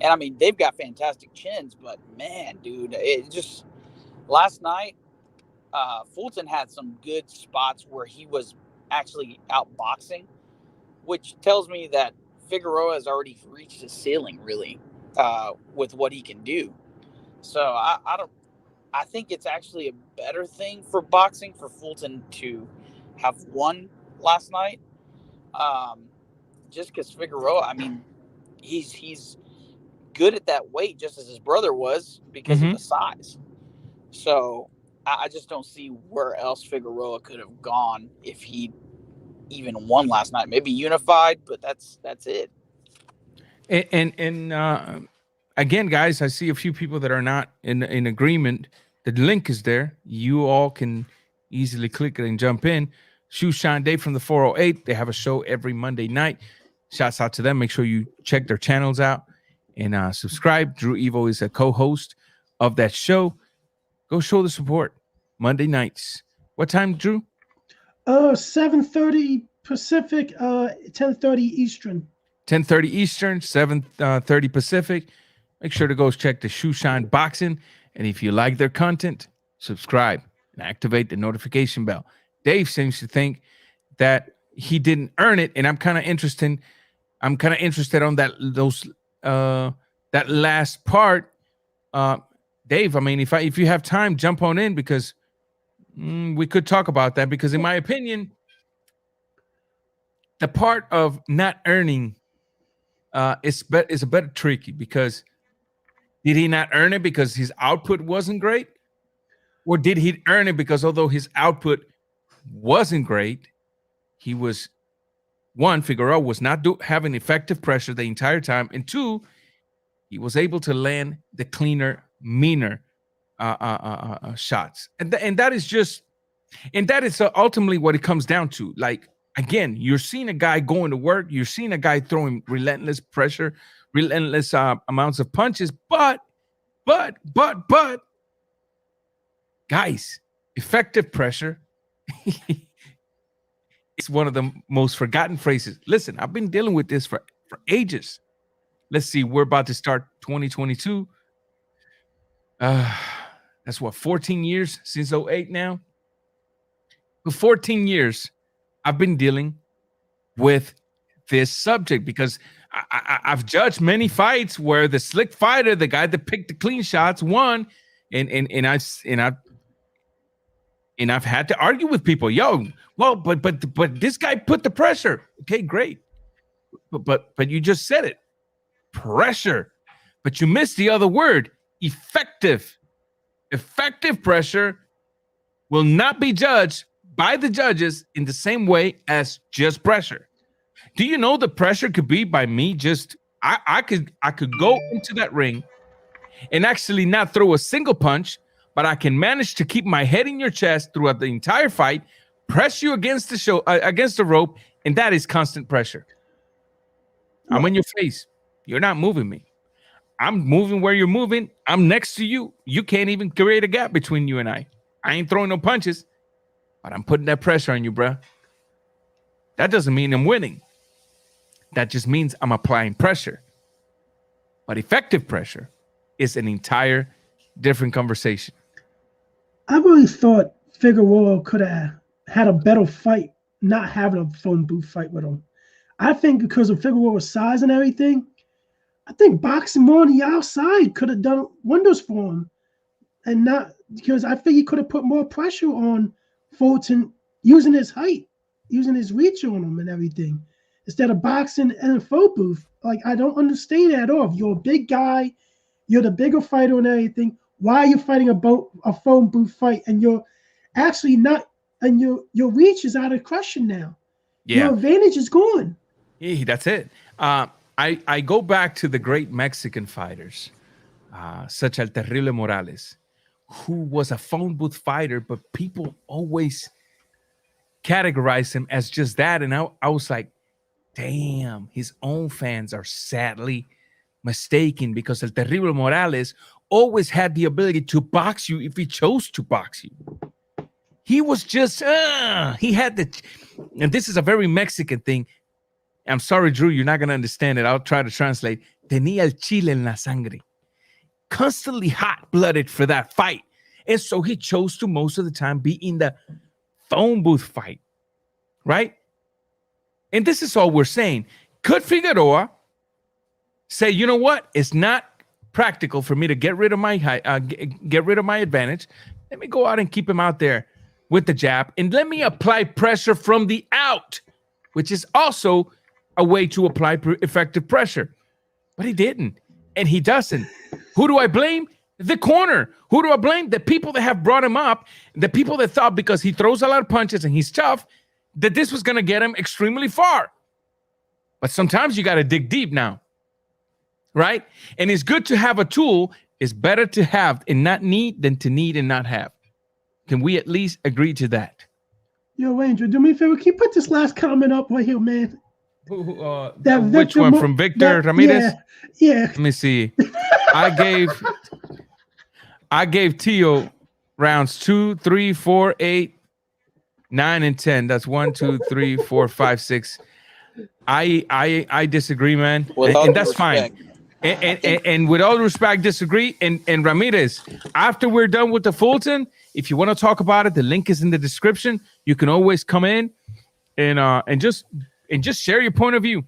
And I mean, they've got fantastic chins, but man, dude, it just last night, Fulton had some good spots where he was actually outboxing, which tells me that Figueroa has already reached his ceiling, really, with what he can do. So I think it's actually a better thing for boxing for Fulton to have won last night, just because Figueroa, I mean, he's good at that weight, just as his brother was, because of the size. So I just don't see where else Figueroa could have gone if he even won last night. Maybe unified, but that's it. And again, guys, I see a few people that are not in agreement. The link is there. You all can easily click it and jump in. Shoe Shine Day from the 408. They have a show every Monday night. Shouts out to them. Make sure you check their channels out and subscribe. Drew Evo is a co-host of that show. Go show the support. Monday nights. What time, Drew? 7:30 Pacific, 10:30 Eastern. 10:30 Eastern, 7:30 Pacific. Make sure to go check the Shoe Shine Boxing. And if you like their content, subscribe and activate the notification bell. Dave seems to think that he didn't earn it, and I'm kind of interested. I'm kind of interested on that that last part. Dave, I mean, if you have time, jump on in, because we could talk about that. Because in my opinion, the part of not earning is a bit tricky, because did he not earn it because his output wasn't great? Or did he earn it because although his output wasn't great, he was, one, Figueroa was not having effective pressure the entire time, and two, he was able to land the cleaner, meaner shots. And that is just, and that is ultimately what it comes down to. Like, again, you're seeing a guy going to work, you're seeing a guy throwing relentless pressure, relentless amounts of punches, but guys, effective pressure is one of the most forgotten phrases. Listen, I've been dealing with this for ages. Let's see, we're about to start 2022. That's what, 14 years since 08 now? For 14 years, I've been dealing with this subject, because I've judged many fights where the slick fighter, the guy that picked the clean shots, won, and I've had to argue with people. Yo, well, but this guy put the pressure. Okay, great, but you just said it, pressure, but you missed the other word, effective. Effective pressure will not be judged by the judges in the same way as just pressure. Do you know the pressure could be by me just I could go into that ring and actually not throw a single punch, but I can manage to keep my head in your chest throughout the entire fight, press you against the rope, and that is constant pressure. I'm in your face. You're not moving me. I'm moving where you're moving. I'm next to you. You can't even create a gap between you and I. I ain't throwing no punches, but I'm putting that pressure on you, bruh. That doesn't mean I'm winning. That just means I'm applying pressure. But effective pressure is an entire different conversation. I really thought Figueroa could have had a better fight not having a phone booth fight with him. I think because of Figueroa's size and everything, I think boxing more on the outside could have done wonders for him. And not because I think he could have put more pressure on Fulton using his height, using his reach on him and everything, instead of boxing in a phone booth. Like, I don't understand that at all. If you're a big guy, you're the bigger fighter and everything, why are you fighting a phone booth fight and you're actually not, and your reach is out of question now? Yeah. Your advantage is gone. Yeah, that's it. I go back to the great Mexican fighters, such as Terrible Morales, who was a phone booth fighter, but people always categorize him as just that. And I was like, damn, his own fans are sadly mistaken, because El Terrible Morales always had the ability to box you if he chose to box you. He was just, he had the, and this is a very Mexican thing. I'm sorry, Drew, you're not going to understand it. I'll try to translate. Tenía el chile en la sangre. Constantly hot-blooded for that fight. And so he chose to most of the time be in the phone booth fight, right? And this is all we're saying. Could Figueroa say, you know what? It's not practical for me to get rid of my advantage. Let me go out and keep him out there with the jab, and let me apply pressure from the out, which is also a way to apply effective pressure. But he didn't, and he doesn't. Who do I blame? The corner. Who do I blame? The people that have brought him up, the people that thought because he throws a lot of punches and he's tough, that this was going to get him extremely far. But sometimes you got to dig deep now, right? And it's good to have a tool. It's better to have and not need than to need and not have. Can we at least agree to that? Yo, Angel, do me a favor. Can you put this last comment up right here, man? Which one? From Victor Ramirez? Yeah. Let me see. I gave Tio rounds 2, 3, 4, 8, 9, and 10. That's 1, 2, 3, 4, 5, 6. I disagree, man, and that's fine. And with all respect, disagree. And Ramirez, after we're done with the Fulton, if you want to talk about it, the link is in the description. You can always come in and just share your point of view.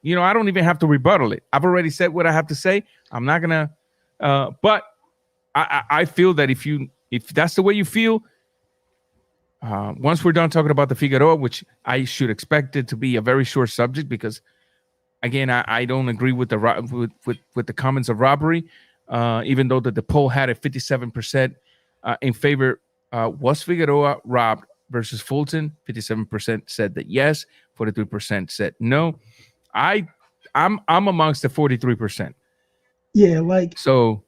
You know, I don't even have to rebuttal it. I've already said what I have to say. I'm not gonna. But I feel that if that's the way you feel, once we're done talking about the Figueroa, which I should expect it to be a very short subject, because again, I don't agree with the comments of robbery, even though the poll had a 57% in favor. Was Figueroa robbed versus Fulton? 57% said that yes, 43% said no. I'm amongst the 43%. Yeah, like so.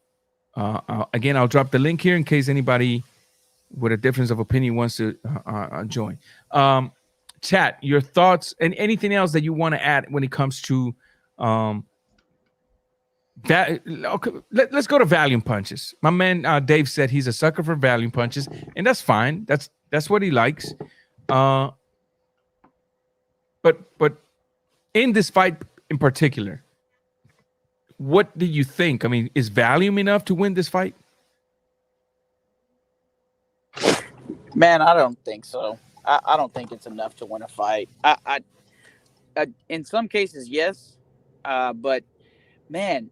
Again, I'll drop the link here in case anybody with a difference of opinion wants to join. Chat, your thoughts and anything else that you want to add when it comes to that. Okay, let's go to Valium punches. My man Dave said he's a sucker for Valium punches, and that's fine. That's what he likes. But in this fight in particular, what do you think? I mean, is Valium enough to win this fight? Man, I don't think so. I don't think it's enough to win a fight. I in some cases, yes. But man,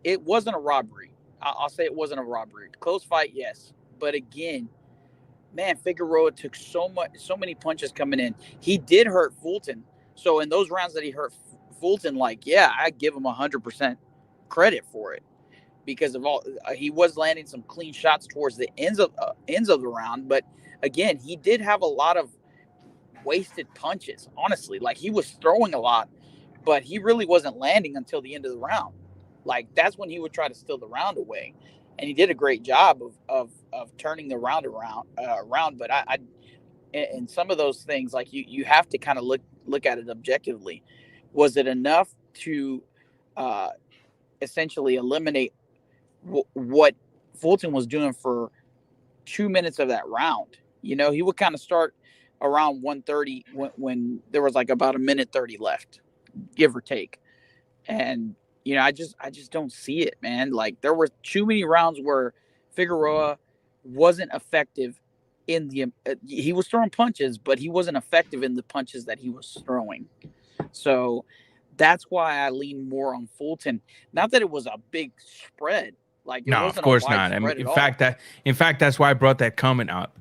it wasn't a robbery. I'll say it wasn't a robbery. Close fight, yes. But again, man, Figueroa took so many punches coming in. He did hurt Fulton. So in those rounds that he hurt Fulton, I give him 100% credit for it, because of all he was landing some clean shots towards the ends of the round. But again, he did have a lot of wasted punches. Honestly, he was throwing a lot, but he really wasn't landing until the end of the round. That's when he would try to steal the round away, and he did a great job of turning the round around. But I in some of those things, you have to kind of look at it objectively. Was it enough to essentially eliminate what Fulton was doing for 2 minutes of that round? You know, he would kind of start around 1:30 when there was about a minute 30 left, give or take. And, you know, I just don't see it, man. There were too many rounds where Figueroa wasn't effective in the he was throwing punches, but he wasn't effective in the punches that he was throwing. So that's why I lean more on Fulton. Not that it was a big spread. No, of course not. I mean, in fact, that's why I brought that comment up,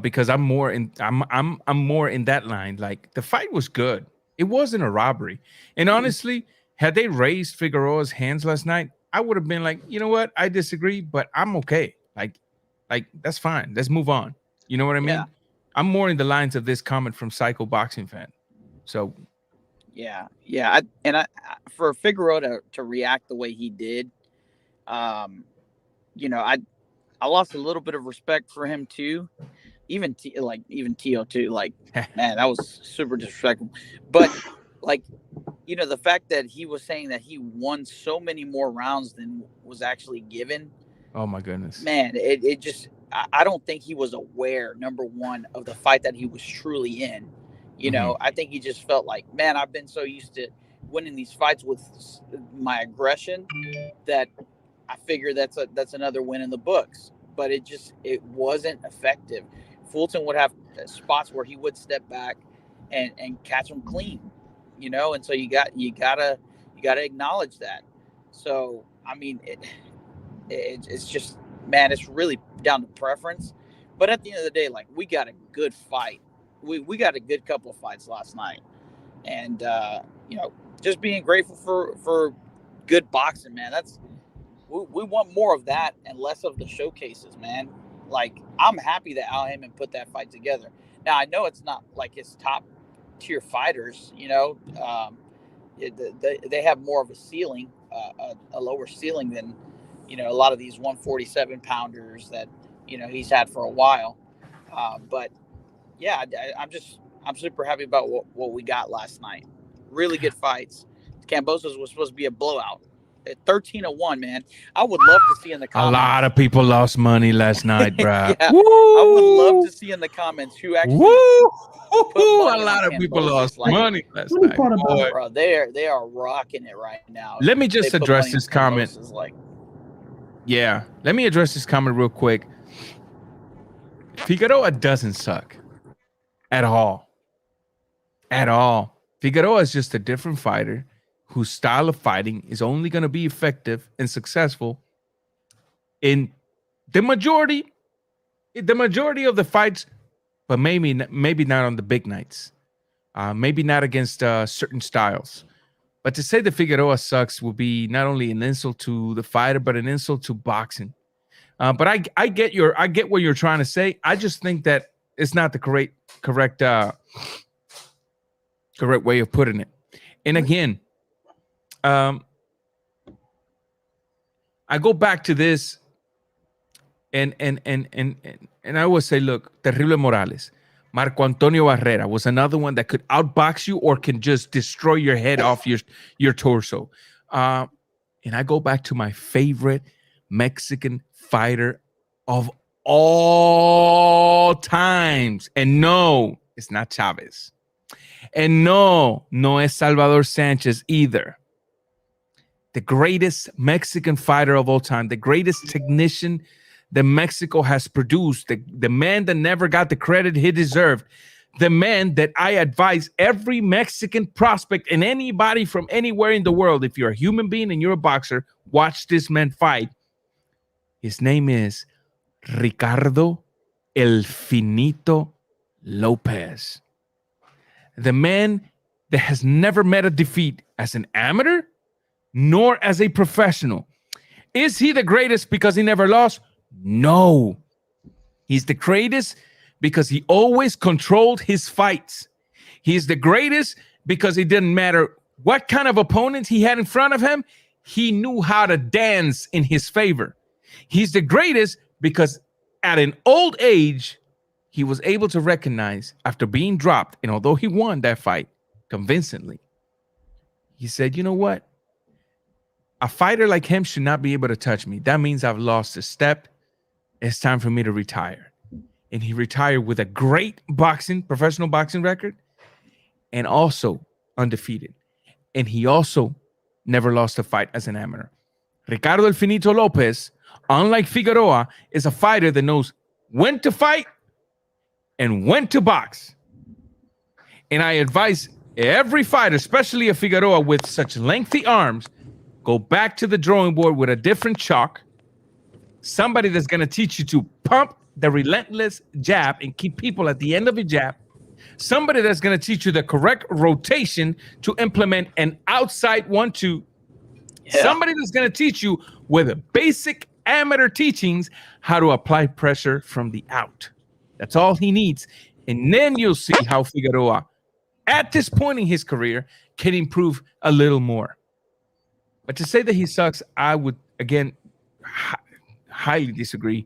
because I'm more in that line. The fight was good. It wasn't a robbery. And honestly, had they raised Figueroa's hands last night, I would have been you know what? I disagree, but I'm okay. That's fine. Let's move on. You know what I mean? Yeah. I'm more in the lines of this comment from Psycho Boxing Fan. So. Yeah. For Figueroa to react the way he did, you know, I lost a little bit of respect for him too. Even Tio too. Man, that was super disrespectful. But you know, the fact that he was saying that he won so many more rounds than was actually given. Oh my goodness. Man, it just I don't think he was aware, number one, of the fight that he was truly in. You know, I think he just felt like, man, I've been so used to winning these fights with my aggression that I figure that's another win in the books. But it wasn't effective. Fulton would have spots where he would step back and catch him clean, you know, and so you gotta acknowledge that. So I mean, it's just, man, it's really down to preference. But at the end of the day, like, we got a good fight. We got a good couple of fights last night, and you know, just being grateful for good boxing, man. We want more of that and less of the showcases, man. Like, I'm happy that Al Haymon put that fight together. Now, I know it's not like his top tier fighters, you know. They have more of a ceiling, a lower ceiling than, you know, a lot of these 147 pounders that, you know, he's had for a while. But yeah, I'm super happy about what we got last night. Really good fights. Kambosos was supposed to be a blowout. At 13-1, man. I would love to see in the comments. A lot of people lost money last night, bro. Yeah, I would love to see in the comments who actually put money a lot on of people Kambosos. lost Like, money last night. bro, they are rocking it right now. Let me just address this comment. Like, yeah, let me address this comment real quick. Figueroa doesn't suck at all. At all. Figueroa is just a different fighter whose style of fighting is only going to be effective and successful in the majority of the fights, but maybe not on the big nights. Maybe not against certain styles. But to say that Figueroa sucks will be not only an insult to the fighter, but an insult to boxing. But I get what you're trying to say. I just think that it's not the correct way of putting it. And again, I go back to this, and I always say, look, Terrible Morales, Marco Antonio Barrera was another one that could outbox you or can just destroy your head off your torso. And I go back to my favorite Mexican fighter of all times, and no, it's not Chavez, and no es Salvador Sanchez either. The greatest Mexican fighter of all time, the greatest technician that Mexico has produced, the man that never got the credit he deserved, the man that I advise every Mexican prospect and anybody from anywhere in the world, if you're a human being and you're a boxer, watch this man fight. His name is Ricardo El Finito Lopez. The man that has never met a defeat as an amateur nor as a professional. Is he the greatest because he never lost? No. He's the greatest because he always controlled his fights. He's the greatest because it didn't matter what kind of opponent he had in front of him, he knew how to dance in his favor. He's the greatest because at an old age, he was able to recognize after being dropped, and although he won that fight convincingly, he said, you know what? A fighter like him should not be able to touch me. That means I've lost a step. It's time for me to retire. And he retired with a great professional boxing record, and also undefeated. And he also never lost a fight as an amateur. Ricardo El Finito Lopez, unlike Figueroa, is a fighter that knows when to fight and when to box. And I advise every fighter, especially a Figueroa with such lengthy arms, go back to the drawing board with a different chalk. Somebody that's going to teach you to pump the relentless jab and keep people at the end of a jab. Somebody that's going to teach you the correct rotation to implement an outside 1-2. Yeah. Somebody that's going to teach you with basic amateur teachings how to apply pressure from the out. That's all he needs. And then you'll see how Figueroa, at this point in his career, can improve a little more. But to say that he sucks, I would, again, highly disagree.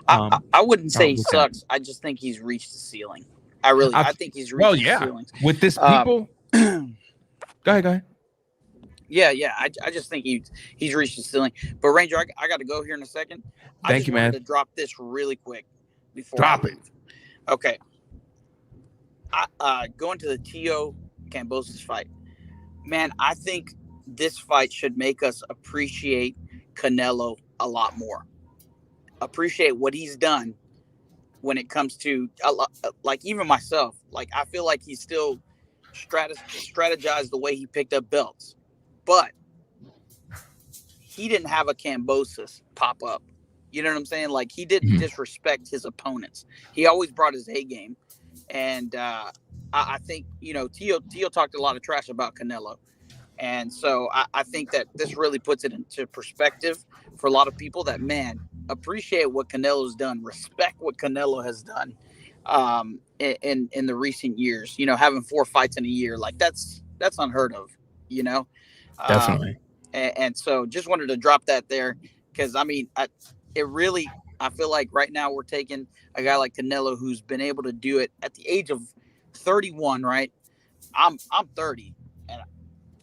I wouldn't say he sucks. I just think he's reached the ceiling. I think he's reached the ceiling. With this people. Go ahead. Yeah. I just think he's reached the ceiling. But Ranger, I got to go here in a second. I Thank just you, wanted man. to drop this really quick before Drop I it. leave. Okay. Going to the Teo Kambosos fight, man, I think this fight should make us appreciate Canelo a lot more. Appreciate what he's done when it comes to like even myself. Like I feel like he's still strategized the way he picked up belts, but he didn't have a Kambosos pop up. You know what I'm saying? Like he didn't disrespect his opponents. He always brought his A game, and I think Teo talked a lot of trash about Canelo, and so I think that this really puts it into perspective for a lot of people. That man, appreciate what Canelo's done, respect what Canelo has done in the recent years. Having 4 fights in a year, like that's unheard of. You know, Definitely. And so just wanted to drop that there because I feel like right now we're taking a guy like Canelo who's been able to do it at the age of 31, right? I'm 30, and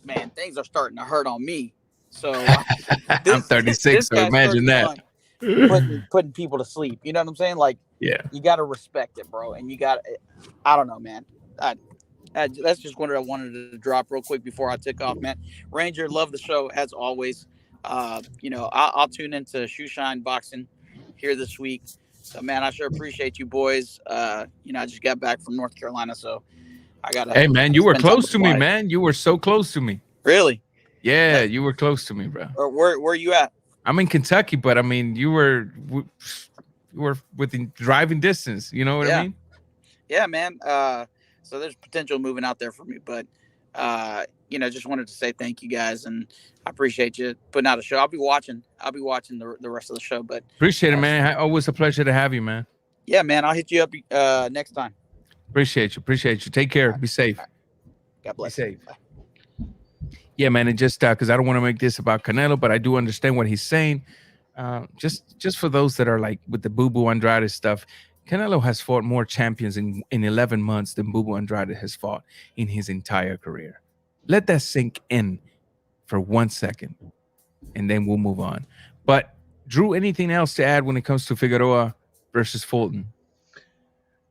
man, things are starting to hurt on me. So I'm 36, so guy's imagine that. putting people to sleep. You know what I'm saying? Like, Yeah. you got to respect it, bro. And I don't know, man. That's just what I wanted to drop real quick before I took off, man. Ranger, love the show as always. I'll tune into Shoeshine Boxing here this week. So, man, I sure appreciate you boys. I just got back from North Carolina, so I got to. Hey, man, you were close to me, man. You were so close to me. Really? Yeah, you were close to me, bro. Where are you at? I'm in Kentucky, but I mean, you were within driving distance. You know what I mean? Yeah, man. So there's potential moving out there for me, but just wanted to say thank you guys, and I appreciate you putting out a show. I'll be watching the rest of the show, but appreciate it, man. Always a pleasure to have you, man. Yeah, man. I'll hit you up next time. Appreciate you. Take care. Be safe. God bless. Be safe. Yeah, man. And just because I don't want to make this about Canelo, but I do understand what he's saying. Just for those that are like with the Boo Boo Andrade stuff, Canelo has fought more champions in 11 months than Boo Boo Andrade has fought in his entire career. Let that sink in for 1 second, and then we'll move on. But Drew, anything else to add when it comes to Figueroa versus Fulton?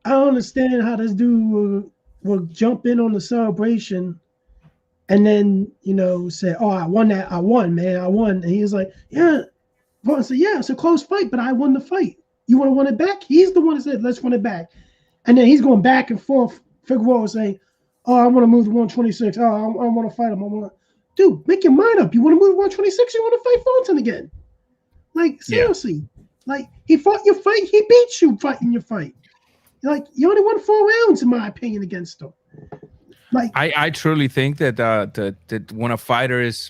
I don't understand how this dude will jump in on the celebration and then, say, oh, I won that. I won, man. I won. And he was like, yeah. Fulton said, yeah, it's a close fight, but I won the fight. You want to win it back? He's the one that said, let's win it back. And then he's going back and forth. Figueroa saying, oh, I want to move to 126. Oh, I want to fight him. Dude, make your mind up. You want to move to 126? You want to fight Fulton again? Like, seriously. Yeah. Like, he fought your fight. He beat you fighting your fight. Like, you only won 4 rounds, in my opinion, against him. Like, I truly think that when a fighter is,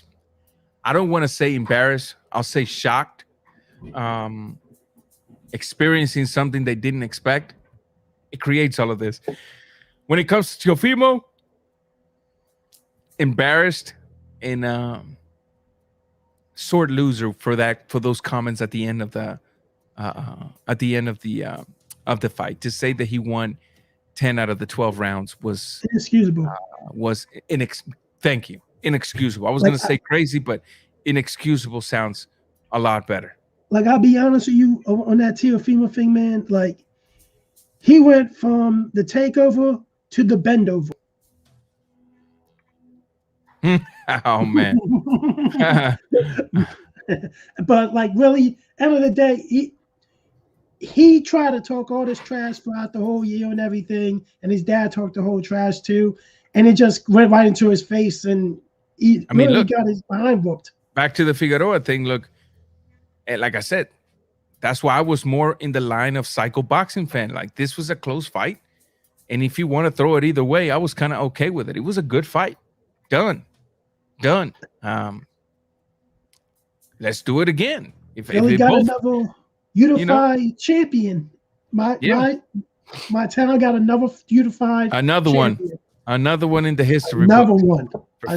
I don't want to say embarrassed, I'll say shocked, experiencing something they didn't expect, it creates all of this. When it comes to Teofimo, embarrassed and sore loser for those comments at the end of the fight, to say that he won 10 out of the 12 rounds was inexcusable. Thank you. Inexcusable. I was going to say crazy, but inexcusable sounds a lot better. Like, I'll be honest with you on that Teofimo thing, man. Like, he went from the takeover to the bend over. Oh, man. But, like, really, end of the day, he tried to talk all this trash throughout the whole year and everything, and his dad talked the whole trash too, and it just went right into his face, and he got his behind whooped. Back to the Figueroa thing, look, like I said, that's why I was more in the line of psycho boxing fan. Like, this was a close fight, and if you want to throw it either way, I was kind of okay with it. It was a good fight. Done. Let's do it again. If Really got another unified champion. My town got another unified champion. Another one in the history. Another one.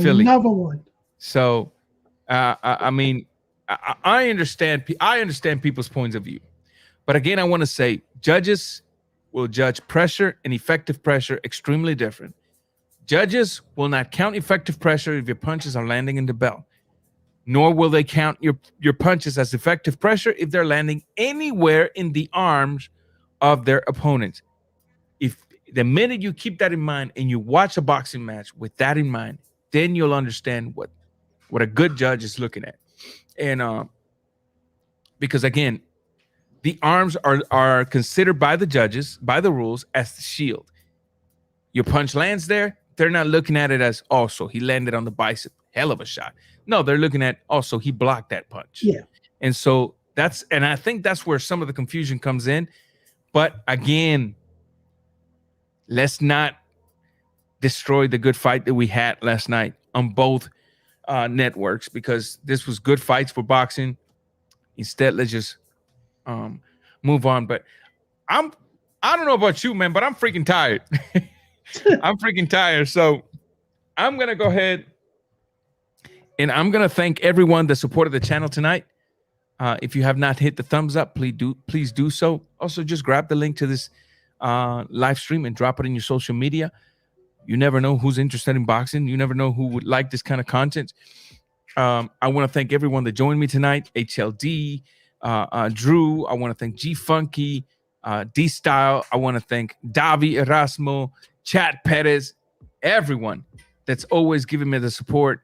Philly. Another one. So, I mean, I understand people's points of view, but again, I want to say judges will judge pressure and effective pressure extremely different. Judges will not count effective pressure if your punches are landing in the bell, nor will they count your punches as effective pressure if they're landing anywhere in the arms of their opponents. If the minute you keep that in mind and you watch a boxing match with that in mind, then you'll understand what a good judge is looking at. And because again, the arms are considered by the judges, by the rules, as the shield. Your punch lands there, they're not looking at it as, oh, so he landed on the bicep, hell of a shot. No, they're looking at, oh, so he blocked that punch. Yeah. And so I think that's where some of the confusion comes in. But again, let's not destroy the good fight that we had last night on both networks, because this was good fights for boxing. Instead, let's just move on. But I don't know about you, man, but I'm freaking tired. I'm freaking tired. So I'm going to go ahead and I'm going to thank everyone that supported the channel tonight. If you have not hit the thumbs up, please do so. Also, just grab the link to this live stream and drop it in your social media. You never know who's interested in boxing. You never know who would like this kind of content. I want to thank everyone that joined me tonight. HLD, Drew. I want to thank G Funky, D Style. I want to thank Davi Erasmo, Chad Perez, everyone that's always giving me the support.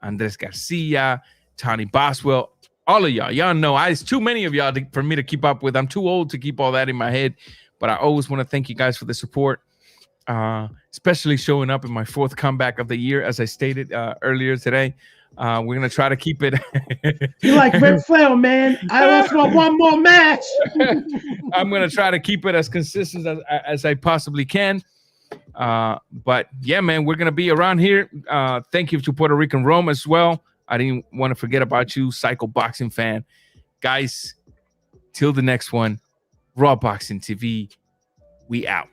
Andres Garcia, Tony Boswell, all of y'all. Y'all know it's too many of y'all for me to keep up with. I'm too old to keep all that in my head. But I always want to thank you guys for the support, especially showing up in my 4th comeback of the year, as I stated earlier today. We're going to try to keep it. You like Ric Flair, man. I just want one more match. I'm going to try to keep it as consistent as I possibly can. But yeah, man, we're going to be around here. Thank you to Puerto Rican Rome as well. I didn't want to forget about you, Psycho Boxing fan. Guys, till the next one, Raw Boxing TV, we out.